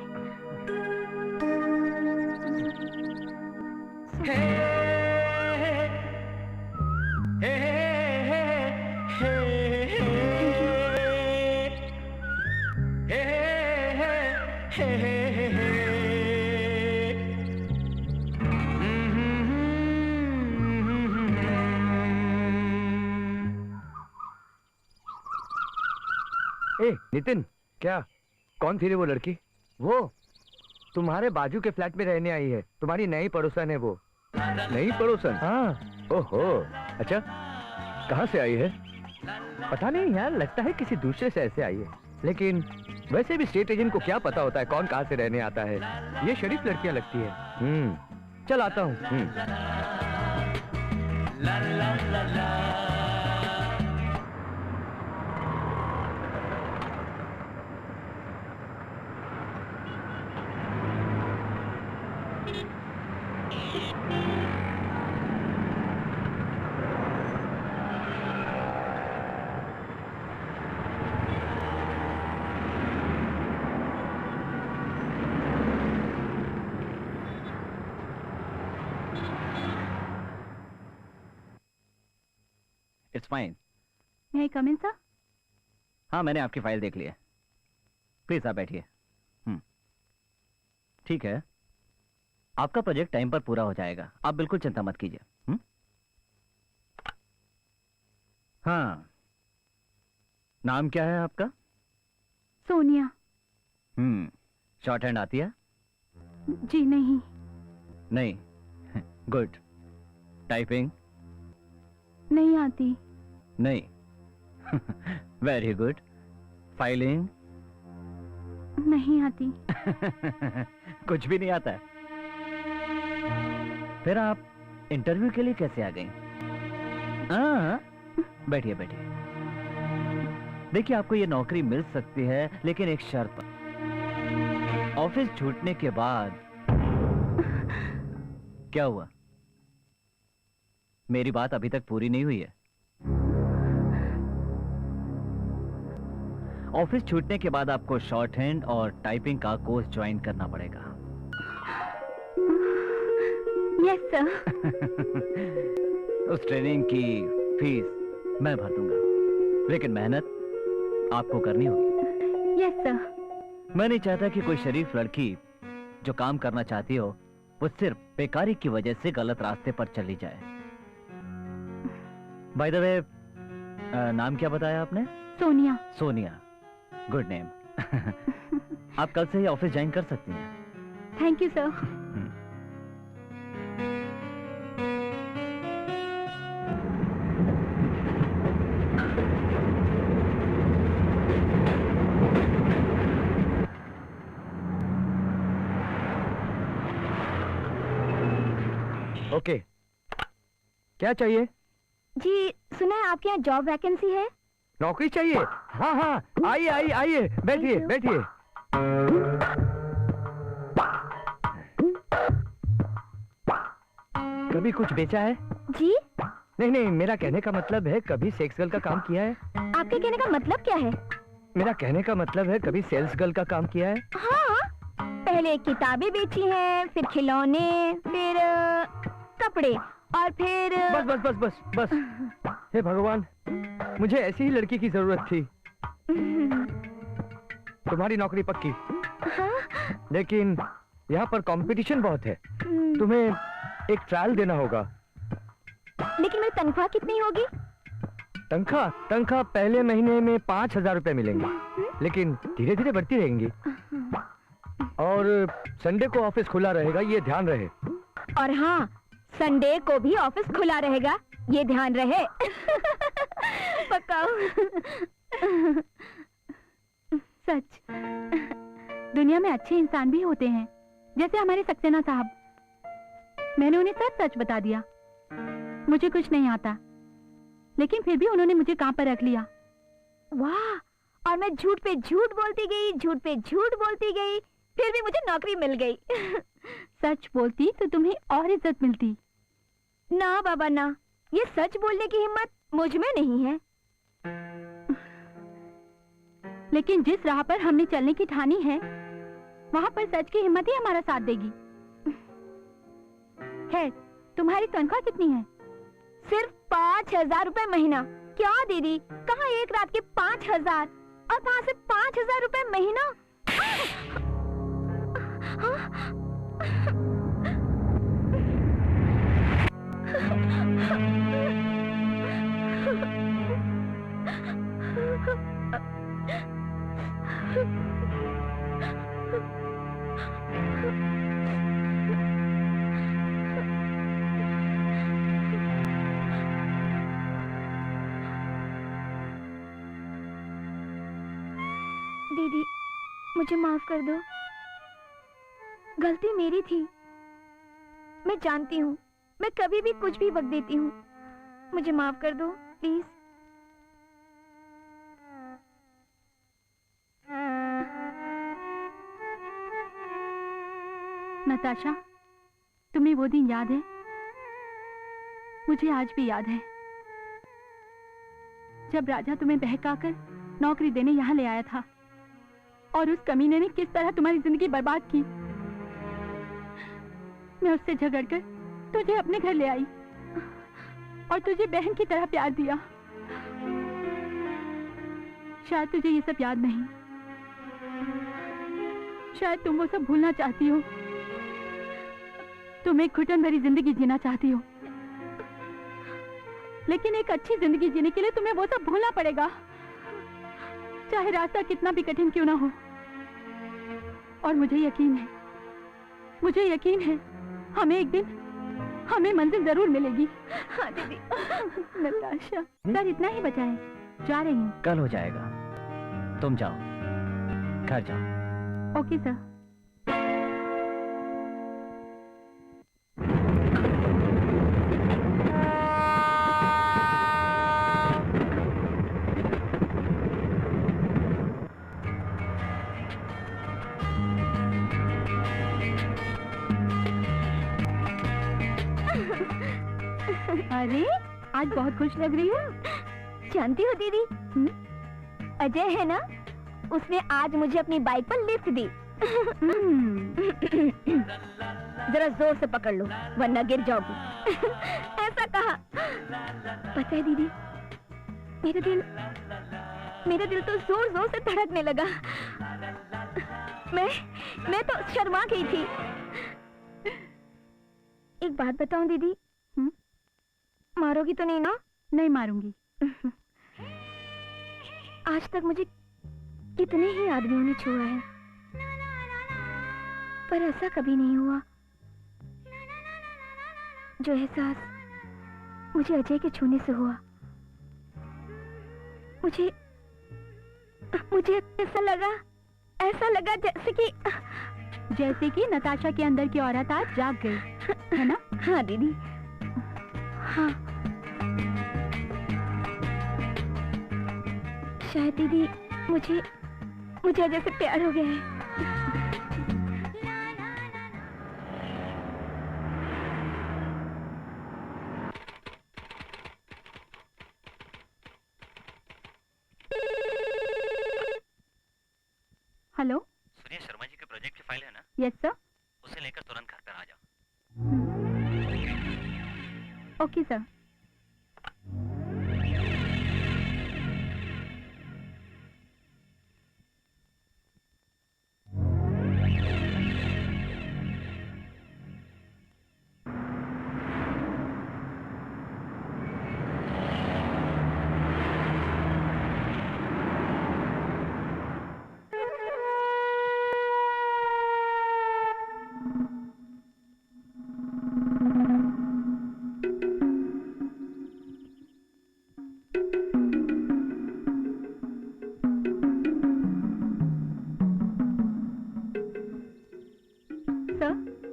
ए नितिन, क्या? कौन थी रे वो लड़की? वो तुम्हारे बाजू के फ्लैट में रहने आई है, तुम्हारी नई पड़ोसन है वो। नई पड़ोसन? हाँ। ओहो, अच्छा, कहाँ से आई है? पता नहीं यार, लगता है किसी दूसरे शहर से आई है। लेकिन वैसे भी स्टेट एजेंट को क्या पता होता है कौन कहाँ से रहने आता है। ये शरीफ लड़कियां लगती है। चल आता हूँ। It's fine. May I come in, sir? हाँ, मैंने आपकी फाइल देख ली है। प्लीज आप बैठिए। ठीक है, आपका प्रोजेक्ट टाइम पर पूरा हो जाएगा, आप बिल्कुल चिंता मत कीजिए। हाँ, नाम क्या है आपका? सोनिया। शॉर्ट हैंड आती है? जी नहीं। नहीं। गुड। टाइपिंग? नहीं आती। नहीं। Very good. फाइलिंग? नहीं आती। कुछ भी नहीं आता है? फिर आप इंटरव्यू के लिए कैसे आ गई? बैठिए बैठिए। देखिए, आपको ये नौकरी मिल सकती है, लेकिन एक शर्त पर। ऑफिस छूटने के बाद। क्या हुआ? मेरी बात अभी तक पूरी नहीं हुई है। ऑफिस छूटने के बाद आपको शॉर्ट हैंड और टाइपिंग का कोर्स ज्वाइन करना पड़ेगा। Yes sir. उस ट्रेनिंग की फीस मैं भर दूंगा, लेकिन मेहनत आपको करनी होगी। Yes sir. मैं नहीं चाहता कि कोई शरीफ लड़की जो काम करना चाहती हो, वो सिर्फ बेकारी की वजह से गलत रास्ते पर चली जाए। बाय द वे, नाम क्या बताया आपने? सोनिया। Sonia, good name. आप कल से ही ऑफिस ज्वाइन कर सकती हैं। Thank you sir. ओके, क्या चाहिए? जी, सुना है आपके यहाँ जॉब वैकेंसी है? नौकरी चाहिए? हाँ हाँ, आइए आइए आइए, बैठिए बैठिए। कभी कुछ बेचा है? जी? नहीं नहीं, मेरा कहने का मतलब है कभी सेक्स गर्ल का काम किया है? आपके कहने का मतलब क्या है? मेरा कहने का मतलब है कभी सेल्स गर्ल का काम किया है? हाँ, पहले किताबें बेची हैं, फिर खिलौने, फिर कपड़े, और फिर बस बस बस बस बस। हे भगवान, मुझे ऐसी ही लड़की की जरूरत थी। तुम्हारी नौकरी पक्की। हाँ? लेकिन यहाँ पर कंपटीशन बहुत है, तुम्हें एक ट्रायल देना होगा। लेकिन मेरी तनख्वाह कितनी होगी? तनख्वाह पहले महीने में 5,000 रुपए मिलेंगे, लेकिन धीरे धीरे बढ़ती रहेंगी। और संडे को ऑफिस खुला रहेगा, ये ध्यान रहे। और हाँ, संडे को भी ऑफिस खुला रहेगा, ये ध्यान रहे। पक्का। सच, दुनिया में अच्छे इंसान भी होते हैं, जैसे हमारे सक्सेना साहब। मैंने उन्हें सब सच बता दिया। मुझे कुछ नहीं आता, लेकिन फिर भी उन्होंने मुझे काम पर रख लिया। वाह, और मैं झूठ पे झूठ बोलती गई, झूठ पे झूठ बोलती गई, फिर भी मुझे नौकरी मिल गई। सच बोलती तो तुम्हें और इज्जत मिलती। ना बाबा ना, ये सच बोलने की हिम्मत मुझ में नहीं है। लेकिन जिस राह पर हमने चलने की ठानी है, वहाँ पर सच की हिम्मत ही हमारा साथ देगी। खैर, तुम्हारी तनख्वाह कितनी है? सिर्फ 5,000 रुपए महीना। क्या दीदी, कहाँ एक रात के 5,000 और कहाँ से 5,000 रुपए महीना? दीदी, मुझे माफ कर दो। गलती मेरी थी। मैं जानती हूँ, मैं कभी भी कुछ भी बक देती हूँ। मुझे माफ कर दो प्लीज। नताशा, तुम्हें वो दिन याद है? मुझे आज भी याद है, जब राजा तुम्हें बहकाकर नौकरी देने यहाँ ले आया था और उस कमीने ने किस तरह तुम्हारी जिंदगी बर्बाद की। मैं उससे झगड़कर तुझे अपने घर ले आई और तुझे बहन की तरह प्यार दिया। शायद तुझे ये सब याद नहीं, शायद तुम वो सब भूलना चाहती हो। तुम एक घुटन भरी जिंदगी जीना चाहती हो, लेकिन एक अच्छी जिंदगी जीने के लिए तुम्हें वो सब भूलना पड़ेगा, चाहे रास्ता कितना भी कठिन क्यों ना हो। और मुझे यकीन है हमें एक दिन हमें मंजिल जरूर मिलेगी। हाँ दीदी। नताशा, सर इतना ही बचा है, जा रही हूँ। कल हो जाएगा, तुम जाओ, घर जाओ। Okay sir. अरे, आज बहुत खुश लग रही हो। जानती हो दीदी, अजय है ना, उसने आज मुझे अपनी बाइक पर लिफ्ट दी। जरा जोर से पकड़ लो वरना गिर जाओगी। ऐसा कहा। पता है दीदी, मेरा दिल तो जोर जोर से धड़कने लगा। मैं तो शर्मा गई थी। एक बात बताऊं दीदी, मारोगी तो नहीं ना? नहीं मारूंगी। आज तक मुझे कितने ही आदमियों ने छुआ है, पर ऐसा कभी नहीं हुआ जो एहसास मुझे अजय के छूने से हुआ। मुझे ऐसा लगा जैसे कि नताशा के अंदर की औरत आज जाग गई, है ना? हाँ दीदी, हाँ। शायद दीदी मुझे अजय से प्यार हो गया है। हेलो, सुनिए, शर्मा जी के प्रोजेक्ट की फाइल है ना? Yes sir. उसे लेकर तुरंत घर पर आ जाओ। Okay sir.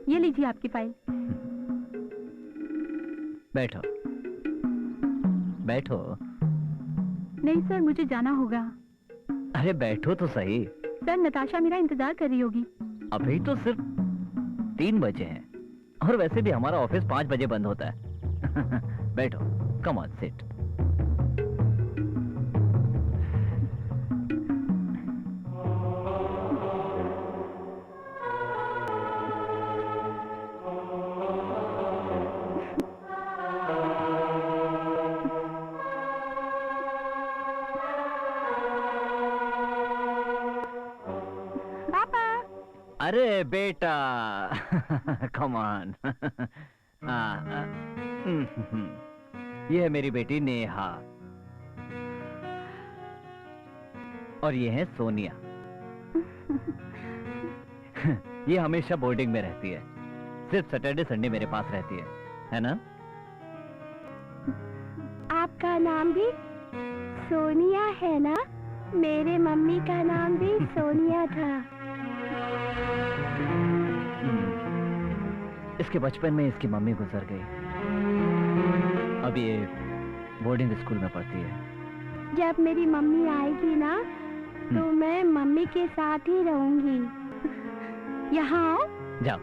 ये लीजिए आपकी फाइल। बैठो। बैठो। नहीं सर, मुझे जाना होगा। अरे बैठो तो सही। सर, नताशा मेरा इंतजार कर रही होगी। अभी तो सिर्फ 3 बजे हैं और वैसे भी हमारा ऑफिस 5 बजे बंद होता है। बैठो, कम ऑन सिट। अरे बेटा, कम ऑन। ये है मेरी बेटी नेहा और ये है सोनिया। ये हमेशा बोर्डिंग में रहती है, सिर्फ सैटरडे संडे मेरे पास रहती है ना? आपका नाम भी सोनिया है ना? मेरे मम्मी का नाम भी सोनिया था। इसके बचपन में इसकी मम्मी गुजर गई। अब ये बोर्डिंग स्कूल में पढ़ती है। जब मेरी मम्मी आएगी ना, तो मैं मम्मी के साथ ही रहूंगी। यहाँ आओ। जाओ।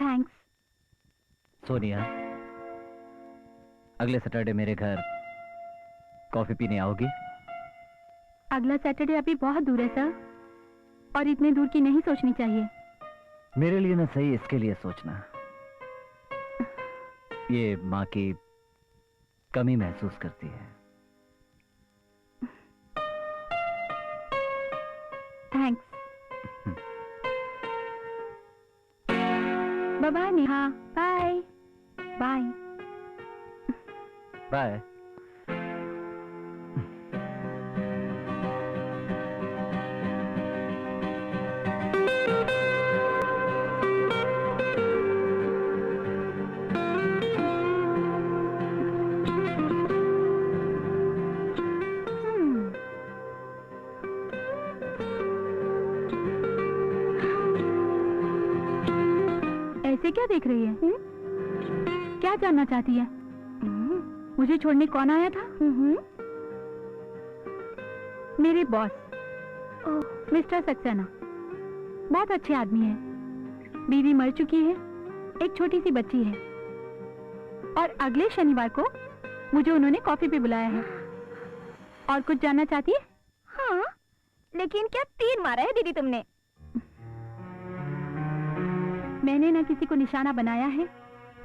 थैंक्स। सोनिया, अगले सैटरडे मेरे घर कॉफी पीने आओगी? अगला सैटरडे अभी बहुत दूर है सर, और इतने दूर की नहीं सोचनी चाहिए। मेरे लिए ना सही, इसके लिए सोचना। ये माँ की कमी महसूस करती है। Thanks. Bye Neha. Bye bye bye. ऐसे क्या देख रही है? क्या जानना चाहती है? मुझे छोड़ने कौन आया था? मेरे बॉस, मिस्टर सक्सेना। बहुत अच्छे आदमी है। बीवी मर चुकी है, एक छोटी सी बच्ची है, और अगले शनिवार को मुझे उन्होंने कॉफी पे बुलाया है। और कुछ जानना चाहती है? हाँ, लेकिन क्या तीर मारा है दीदी तुमने? मैंने न किसी को निशाना बनाया है,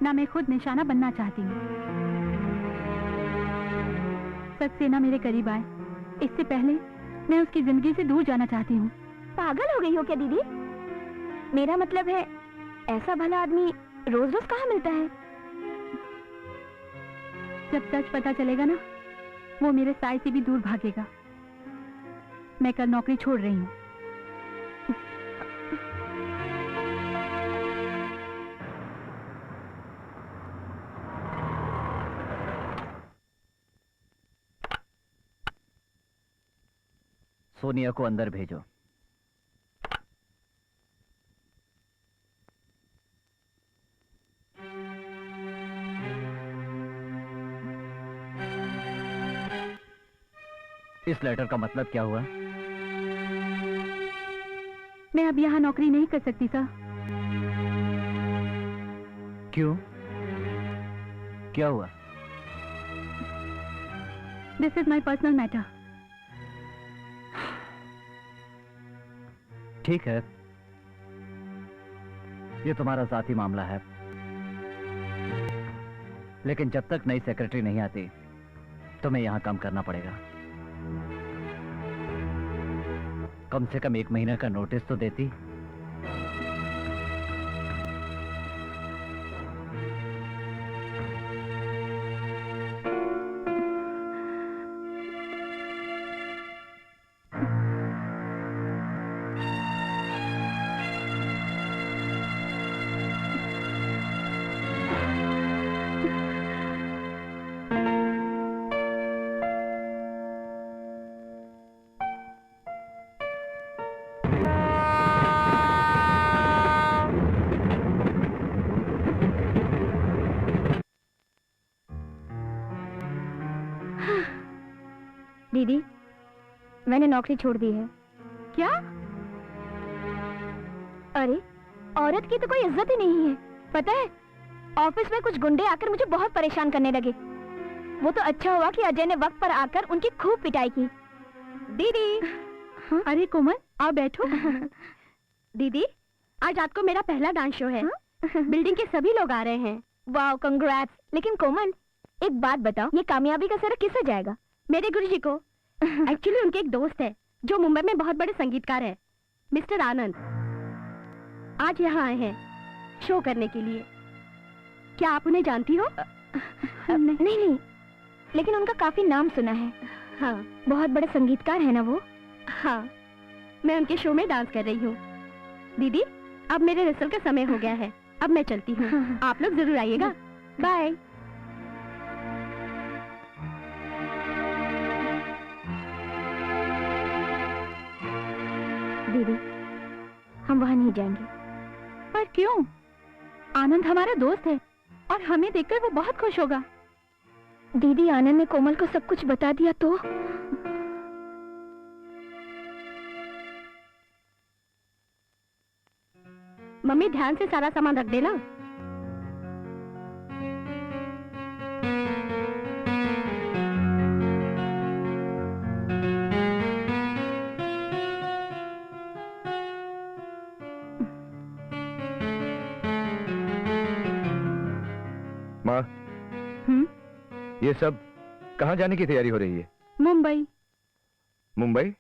ना मैं खुद निशाना बनना चाहती हूँ। सक्सेना मेरे करीब आए, इससे पहले मैं उसकी जिंदगी से दूर जाना चाहती हूँ। पागल हो गई हो क्या दीदी? मेरा मतलब है, ऐसा भला आदमी रोज रोज कहाँ मिलता है? जब सच पता चलेगा ना, वो मेरे साय से भी दूर भागेगा। मैं कल नौकरी छोड़ रही हूँ। सोनिया को अंदर भेजो। इस लेटर का मतलब क्या हुआ? मैं अब यहाँ नौकरी नहीं कर सकती सर। क्यों? क्या हुआ? This is my personal matter. ठीक है, ये तुम्हारा जाती मामला है, लेकिन जब तक नई सेक्रेटरी नहीं आती तुम्हें यहां काम करना पड़ेगा। कम से कम 1 महीने का नोटिस तो देती। दीदी, मैंने नौकरी छोड़ दी है। क्या? अरे, औरत की तो कोई इज्जत ही नहीं है, पता है? ऑफिस में कुछ गुंडे आकर मुझे बहुत परेशान करने लगे। वो तो अच्छा हुआ कि अजय ने वक्त पर आकर उनकी खूब पिटाई की। दीदी। हाँ? अरे कोमल, आओ बैठो। दीदी, आज रात को मेरा पहला डांस शो है। बिल्डिंग के सभी लोग आ रहे हैं। Wow, congrats. लेकिन कोमल, एक बात बताओ, ये कामयाबी का श्रेय किसे जाएगा? मेरे गुरुजी को। एक्चुअली उनके एक दोस्त है जो मुंबई में बहुत बड़े संगीतकार है, मिस्टर आनंद। आज यहाँ आए हैं शो करने के लिए। क्या आप उन्हें जानती हो? नहीं, लेकिन उनका काफी नाम सुना है। हाँ। बहुत बड़े संगीतकार है ना वो? हाँ, मैं उनके शो में डांस कर रही हूँ। दीदी, अब मेरे रिहर्सल का समय हो गया है, अब मैं चलती हूँ। हाँ। आप लोग जरूर आइएगा। बाय। दीदी, हम वहाँ नहीं जाएंगे। पर क्यों? आनंद हमारा दोस्त है और हमें देखकर वो बहुत खुश होगा। दीदी, आनंद ने कोमल को सब कुछ बता दिया तो? मम्मी, ध्यान से सारा सामान रख देना। माँ, ये सब कहाँ जाने की तैयारी हो रही है? मुंबई। मुंबई?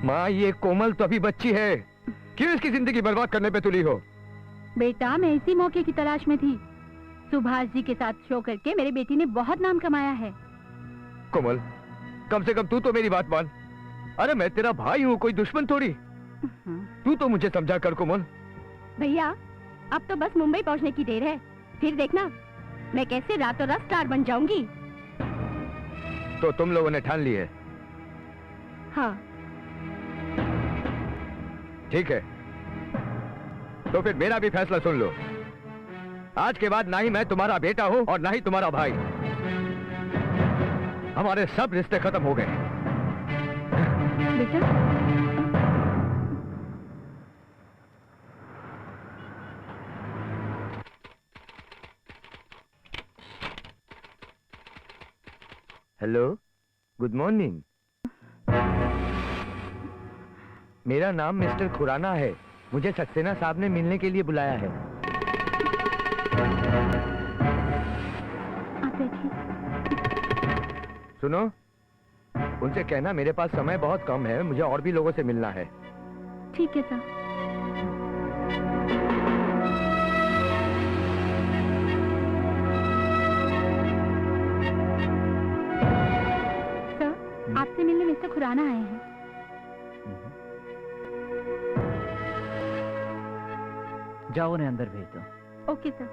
माँ, ये कोमल तो अभी बच्ची है, क्यों इसकी जिंदगी बर्बाद करने पे तुली हो? बेटा, मैं इसी मौके की तलाश में थी। सुभाष जी के साथ शो करके मेरे बेटी ने बहुत नाम कमाया है। कोमल, कम से कम तू तो मेरी बात मान। अरे मैं तेरा भाई हूँ, कोई दुश्मन थोड़ी। तू तो मुझे समझा कर कोमल। भैया, अब तो बस मुंबई पहुंचने की देर है, फिर देखना मैं कैसे रातों रात स्टार बन जाऊंगी। तो तुम लोगों ने ठान ली है? हाँ। ठीक है, तो फिर मेरा भी फैसला सुन लो। आज के बाद ना ही मैं तुम्हारा बेटा हूं और ना ही तुम्हारा भाई। हमारे सब रिश्ते खत्म हो गए। बेटा, हेलो, गुड मॉर्निंग। मेरा नाम मिस्टर खुराना है। मुझे सक्सेना साहब ने मिलने के लिए बुलाया है। आप बैठिए। सुनो, उनसे कहना मेरे पास समय बहुत कम है, मुझे और भी लोगों से मिलना है। ठीक है सर। सर, आपसे मिलने मिस्टर खुराना आए हैं। जाओ, उन्हें अंदर भेज दो। Okay sir.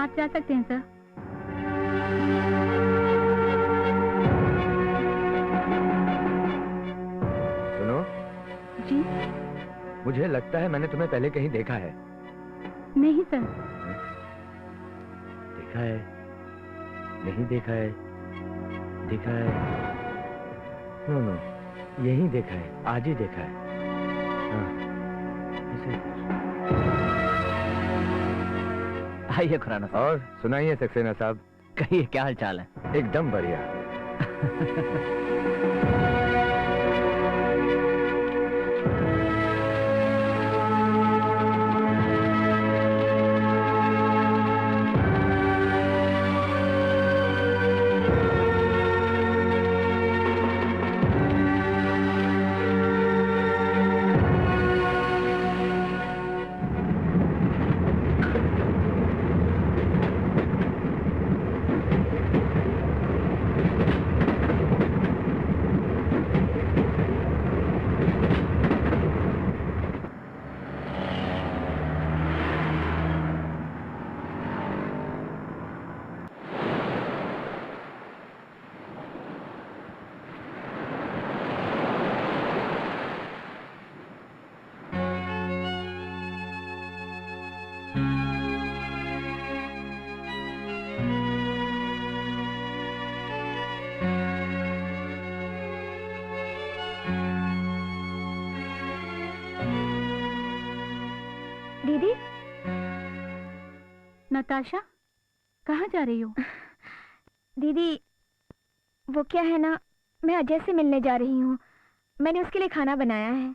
आप जा सकते हैं सर। सुनो जी। मुझे लगता है मैंने तुम्हें पहले कहीं देखा है। नहीं सर। देखा है? नहीं देखा है? देखा है? नो नो, यही देखा है, आज ही देखा है। हाँ, आइए खुराना साहब। और सुनाइए सक्सेना साहब। कहिए, क्या हाल चाल है? एकदम बढ़िया। नताशा, कहाँ जा रही हो? दीदी, वो क्या है ना, मैं अजय से मिलने जा रही हूँ। मैंने उसके लिए खाना बनाया है।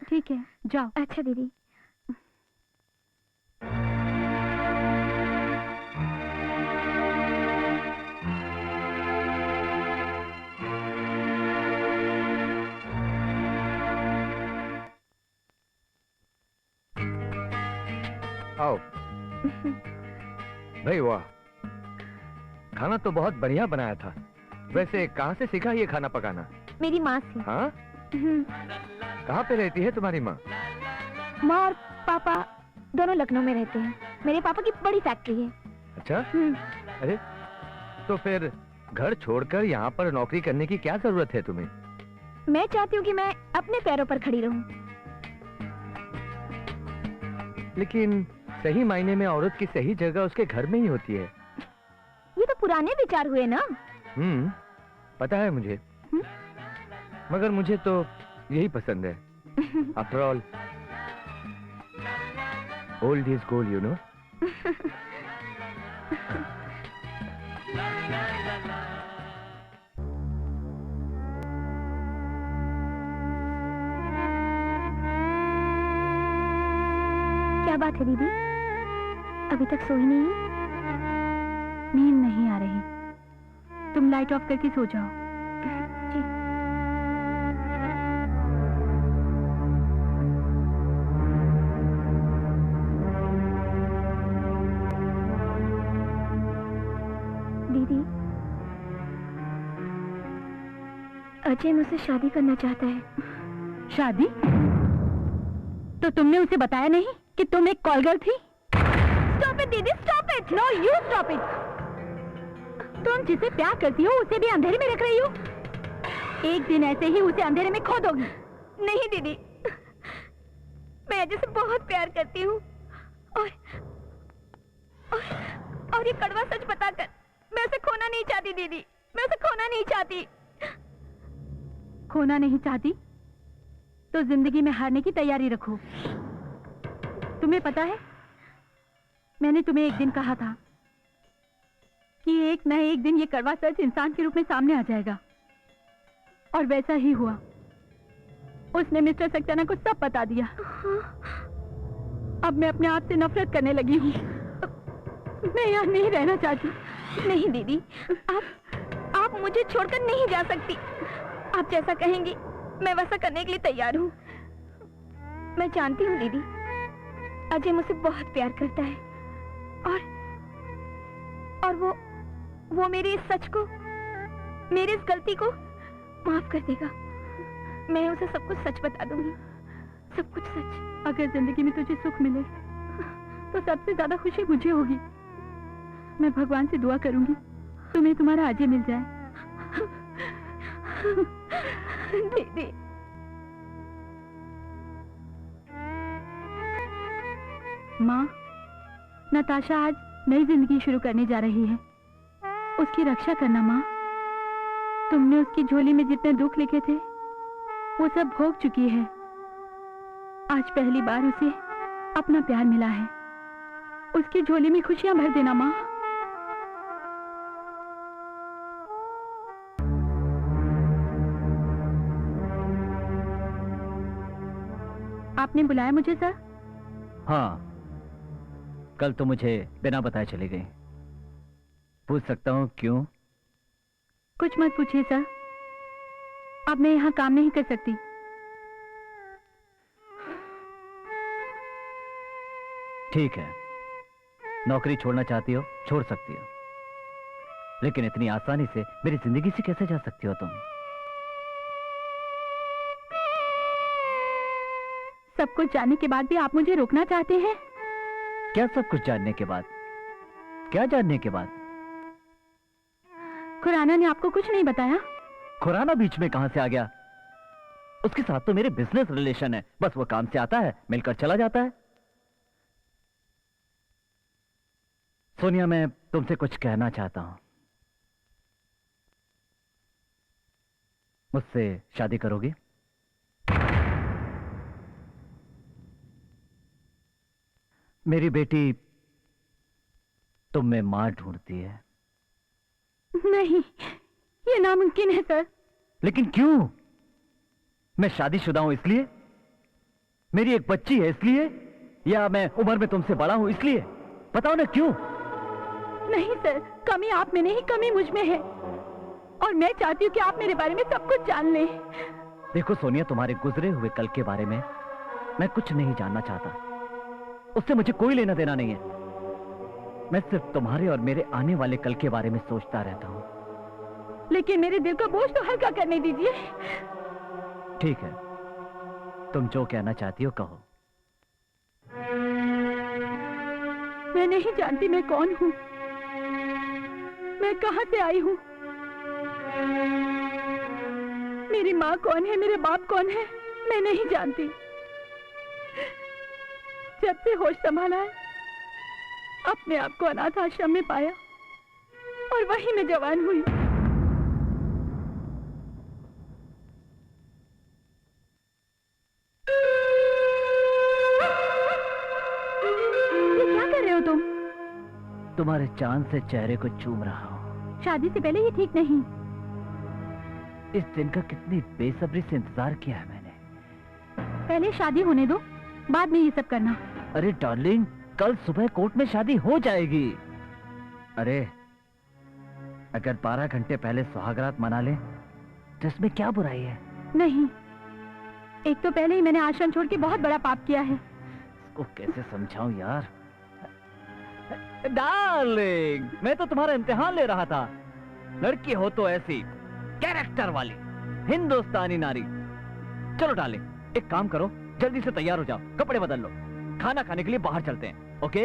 ठीक है, जाओ। अच्छा दीदी। आओ। भाई वाह, खाना तो बहुत बढ़िया बनाया था। वैसे कहाँ से सीखा ये खाना पकाना? मेरी माँ से। हाँ? कहाँ पे रहती है तुम्हारी माँ? माँ और पापा दोनों लखनऊ में रहते हैं। मेरे पापा की बड़ी फैक्ट्री है। अच्छा? अरे, तो फिर घर छोड़कर यहाँ पर नौकरी करने की क्या जरूरत है तुम्हें? मैं चाहती हूँ कि मैं अपने पैरों पर खड़ी रहूं। लेकिन सही मायने में औरत की सही जगह उसके घर में ही होती है। ये तो पुराने विचार हुए ना। पता है मुझे। मगर मुझे तो यही पसंद है। After all, old is gold, you know. क्या बात है दीदी, अभी तक सोई नहीं? नींद नहीं आ रही। तुम लाइट ऑफ करके सो जाओ। जी। दीदी, अजय मुझसे शादी करना चाहता है। शादी? तो तुमने उसे बताया नहीं कि तुम एक कॉल गर्ल थी? Stop it, दीदी, stop it! No, you stop it! तुम जिसे प्यार करती हो उसे भी अंधेरे में रख रही हो। एक दिन ऐसे ही उसे अंधेरे में खो दोगी। नहीं दीदी, मैं अजय से बहुत प्यार करती हूँ और ये कड़वा सच बताकर मैं उसे खोना नहीं चाहती दीदी। मैं उसे खोना नहीं चाहती। खोना नहीं चाहती तो जिंदगी में हारने की तैयारी रखो। तुम्हें पता है, मैंने तुम्हें एक दिन कहा था कि एक न एक दिन ये कड़वा सच इंसान के रूप में सामने आ जाएगा, और वैसा ही हुआ। उसने मिस्टर सक्सेना को सब बता दिया। अब मैं अपने आप से नफरत करने लगी हूँ। मैं यहाँ नहीं रहना चाहती। नहीं दीदी, आप मुझे छोड़कर नहीं जा सकती। आप जैसा कहेंगी मैं वैसा करने के लिए तैयार हूँ। मैं जानती हूँ दीदी, अजय मुझसे बहुत प्यार करता है और वो मेरी इस सच को, मेरी इस गलती को माफ कर देगा। मैं उसे सब कुछ सच बता दूंगी, सब कुछ सच। अगर जिंदगी में तुझे सुख मिले तो सबसे ज्यादा खुशी मुझे होगी। मैं भगवान से दुआ करूंगी तुम्हें तुम्हारा अजय मिल जाए। दीदी, माँ, नताशा आज नई जिंदगी शुरू करने जा रही है। उसकी रक्षा करना माँ। तुमने उसकी झोली में जितने दुख लिखे थे वो सब भोग चुकी है। आज पहली बार उसे अपना प्यार मिला है। उसकी झोली में खुशियां भर देना माँ। आपने बुलाया मुझे सर? हाँ, कल तो मुझे बिना बताए चली गई। पूछ सकता हूँ क्यों? कुछ मत पूछिए सर, अब मैं यहाँ काम नहीं कर सकती। ठीक है, नौकरी छोड़ना चाहती हो, छोड़ सकती हो, लेकिन इतनी आसानी से मेरी जिंदगी से कैसे जा सकती हो तुम? सब कुछ जानने के बाद भी आप मुझे रोकना चाहते हैं? क्या सब कुछ जानने के बाद? क्या जानने के बाद? खुराना ने आपको कुछ नहीं बताया? खुराना बीच में कहां से आ गया? उसके साथ तो मेरे बिजनेस रिलेशन है, बस वो काम से आता है, मिलकर चला जाता है। सोनिया, मैं तुमसे कुछ कहना चाहता हूं। मुझसे शादी करोगी? मेरी बेटी तुम में मां ढूंढती है। नहीं, ये नामुमकिन है सर। लेकिन क्यों? मैं शादीशुदा हूं इसलिए? मेरी एक बच्ची है इसलिए? या मैं उम्र में तुमसे बड़ा हूं इसलिए? बताओ ना क्यों? नहीं सर, कमी आप में नहीं, कमी मुझ में है। और मैं चाहती हूँ कि आप मेरे बारे में सब कुछ जान लें। देखो सोनिया, तुम्हारे गुजरे हुए कल के बारे में मैं कुछ नहीं जानना चाहता। उससे मुझे कोई लेना देना नहीं है। मैं सिर्फ तुम्हारे और मेरे आने वाले कल के बारे में सोचता रहता हूं। लेकिन मेरे दिल का बोझ तो हल्का करने दीजिए। ठीक है, तुम जो कहना चाहती हो कहो। मैं नहीं जानती मैं कौन हूँ, मैं कहां से आई हूँ, मेरी माँ कौन है, मेरे बाप कौन है, मैं नहीं जानती। जब से होश संभाला है, अपने आप को अनाथ आश्रम में पाया और वहीं मैं जवान हुई। ये क्या कर रहे हो तुम? तुम्हारे चांद से चेहरे को चूम रहा हूं। शादी से पहले ये ठीक नहीं। इस दिन का कितनी बेसब्री से इंतजार किया है मैंने। पहले शादी होने दो, बाद में ये सब करना। अरे डार्लिंग, कल सुबह कोर्ट में शादी हो जाएगी। अरे अगर 12 घंटे पहले सुहागरात मना ले तो इसमें क्या बुराई है? नहीं, एक तो पहले ही मैंने आश्रम छोड़ के बहुत बड़ा पाप किया है। इसको कैसे समझाऊं यार? डार्लिंग, मैं तो तुम्हारा इम्तिहान ले रहा था। लड़की हो तो ऐसी कैरेक्टर वाली हिंदुस्तानी नारी। चलो डार्लिंग, एक काम करो, जल्दी से तैयार हो जाओ, कपड़े बदल लो, खाना खाने के लिए बाहर चलते हैं। ओके?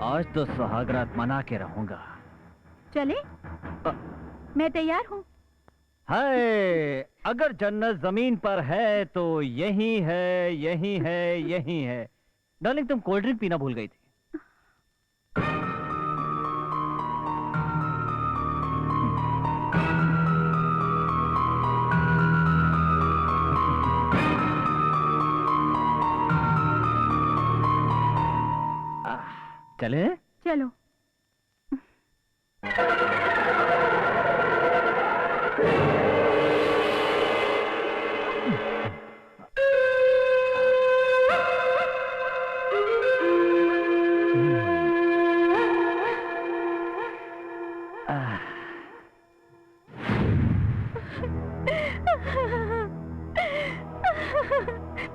आज तो सुहागरात मना के रहूंगा। चले? मैं तैयार हूँ। हाय, अगर जन्नत जमीन पर है तो यही है, यही है, यही है। डार्लिंग, तुम कोल्ड ड्रिंक पीना भूल गई थी। चले? चलो।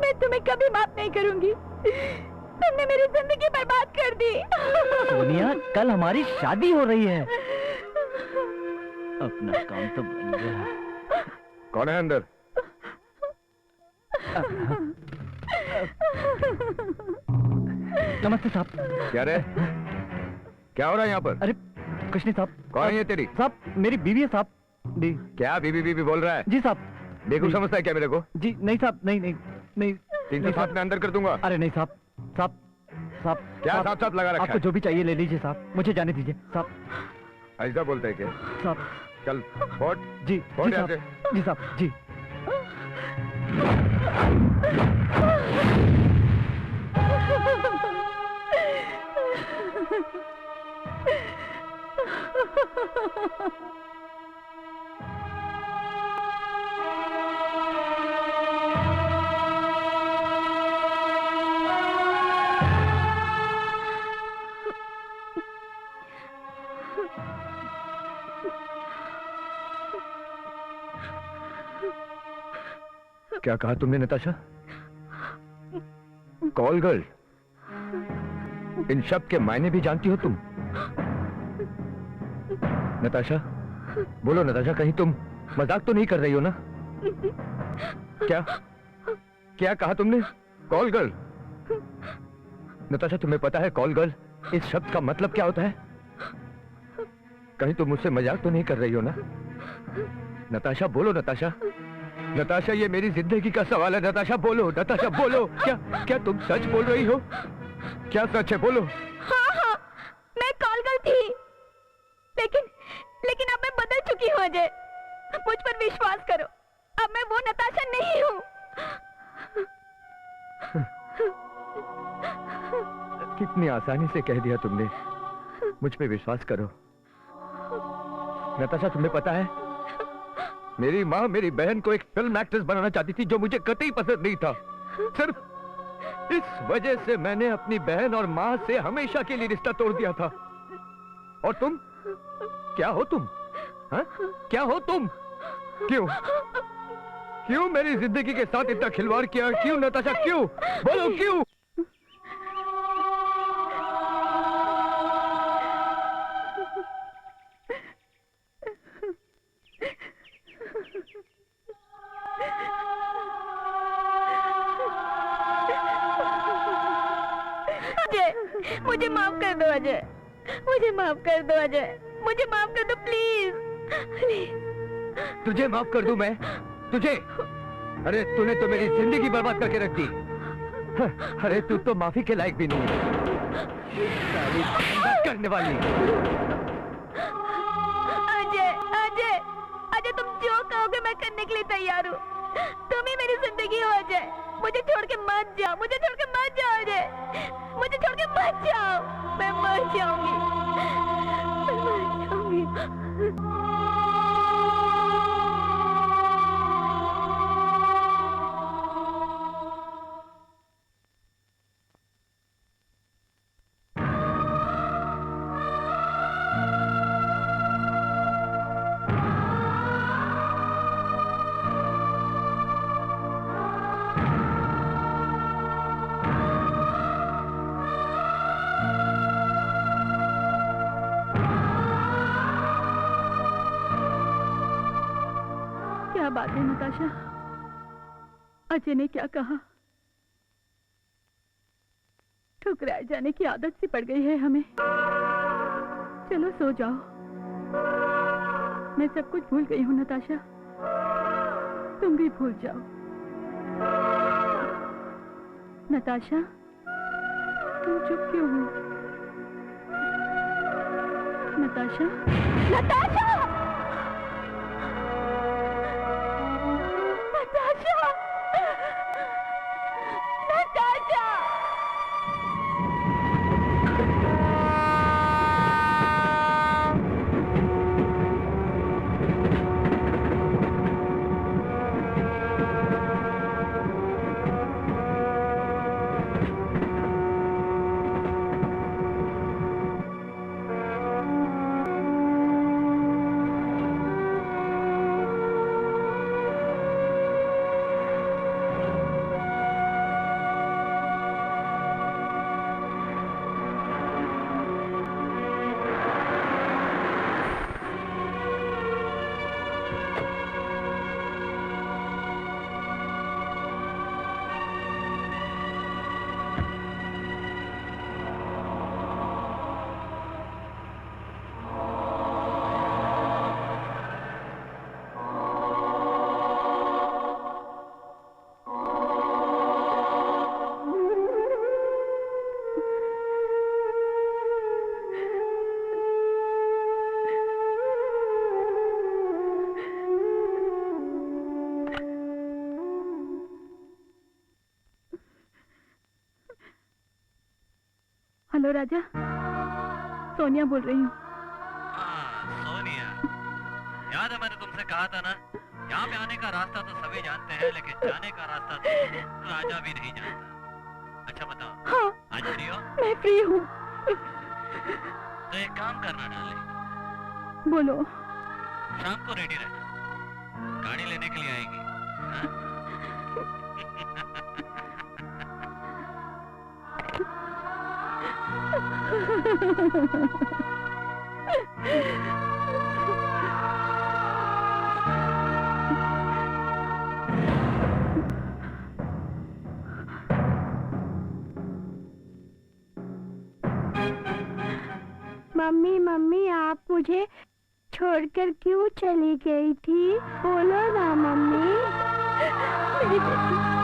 मैं तुम्हें कभी माफ नहीं करूंगी। तुमने मेरी जिंदगी बर्बाद कर दी। सोनिया, कल हमारी शादी हो रही है। अपना काम तो बन गया। कौन है अंदर? नमस्ते साहब। क्या रे? क्या हो रहा है यहाँ पर? अरे कुछ नहीं साहब। कौन है ये तेरी? साहब, मेरी बीवी है साहब। जी। क्या बीबी बीबी बोल रहा है? जी साहब। बेवकूफ समझता है क्या मेरे को? जी नहीं साहब, नहीं नहीं नहीं। 307 में अंदर कर दूंगा। अरे नहीं साहब, साहब साहब। क्या साहब साहब लगा रखा आपको है? जो भी चाहिए ले लीजिए साहब, मुझे जाने दीजिए साहब। ऐसा बोलते है क्या? साहब। चल फोट। जी फोट जी यहाँ साहब, से। जी साहब जी। क्या कहा तुमने नताशा? Call girl? इन शब्द के मायने भी जानती हो तुम? नताशा, बोलो नताशा, कहीं तुम मजाक तो नहीं कर रही हो ना? क्या क्या कहा तुमने? Call girl? नताशा, तुम्हें पता है कॉल गर्ल इस शब्द का मतलब क्या होता है? कहीं तुम मुझसे मजाक तो नहीं कर रही हो ना? नताशा बोलो नताशा, नताशा ये मेरी जिंदगी का सवाल है। नताशा बोलो, नताशा बोलो, क्या क्या तुम सच बोल रही हो? क्या सच है, बोलो। हाँ हाँ, मैं कॉल गर्ल थी, लेकिन अब मैं बदल चुकी हूँ अजय। मुझ पर विश्वास करो, अब मैं वो नताशा नहीं हूँ। कितनी आसानी से कह दिया तुमने, मुझ पे विश्वास करो। नताशा तुम्हें पता है, मेरी माँ मेरी बहन को एक फिल्म एक्ट्रेस बनाना चाहती थी, जो मुझे कतई पसंद नहीं था। सिर्फ इस वजह से मैंने अपनी बहन और माँ से हमेशा के लिए रिश्ता तोड़ दिया था। और तुम क्या हो तुम? हाँ? क्या हो तुम? क्यों क्यों मेरी जिंदगी के साथ इतना खिलवाड़ किया? क्यों नताशा, क्यों? बोलो क्यों? अजय, मुझे माफ कर दो अजय, मुझे माफ कर दो अजय, मुझे माफ कर दो प्लीज प्लीज। तुझे माफ कर दूं मैं? तुझे? अरे तूने तो मेरी जिंदगी बर्बाद करके रख दी। अरे तू तो माफी के लायक भी नहीं है, साली धंधा करने वाली। अजय अजय अजय, तुम जो कहोगे मैं करने के लिए तैयार हूँ। तुम ही मेरी जिंदगी हो अजय, मुझे छोड़ के मत जाओ, मुझे छोड़ के मत जाओ अजय, मुझे छोड़ के मत जाओ। मैं मर जाऊंगी, मैं मर जाऊंगी। क्या बात है नताशा, अजय ने क्या कहा? ठुकराए जाने की आदत सी पड़ गई है हमें। चलो सो जाओ, मैं सब कुछ भूल गई हूँ नताशा, तुम भी भूल जाओ। नताशा, तुम चुप क्यों हो? नताशा, नताशा, नताशा, नताशा। हेलो राजा, सोनिया बोल रही हूँ। सोनिया, याद है मैंने तुमसे कहा था ना, यहाँ पे आने का रास्ता तो सभी जानते हैं, लेकिन जाने का रास्ता तो राजा भी नहीं जानता। अच्छा बताओ, हाँ, आज फ्री हो? मैं फ्री हूँ। तो एक काम करना डार्लिंग, बोलो। शाम को रेडी रहना, गाड़ी लेने के लिए आएगी। हाँ? मम्मी मम्मी, आप मुझे छोड़कर क्यों चली गई थी? बोलो ना मम्मी। मेरी बेटी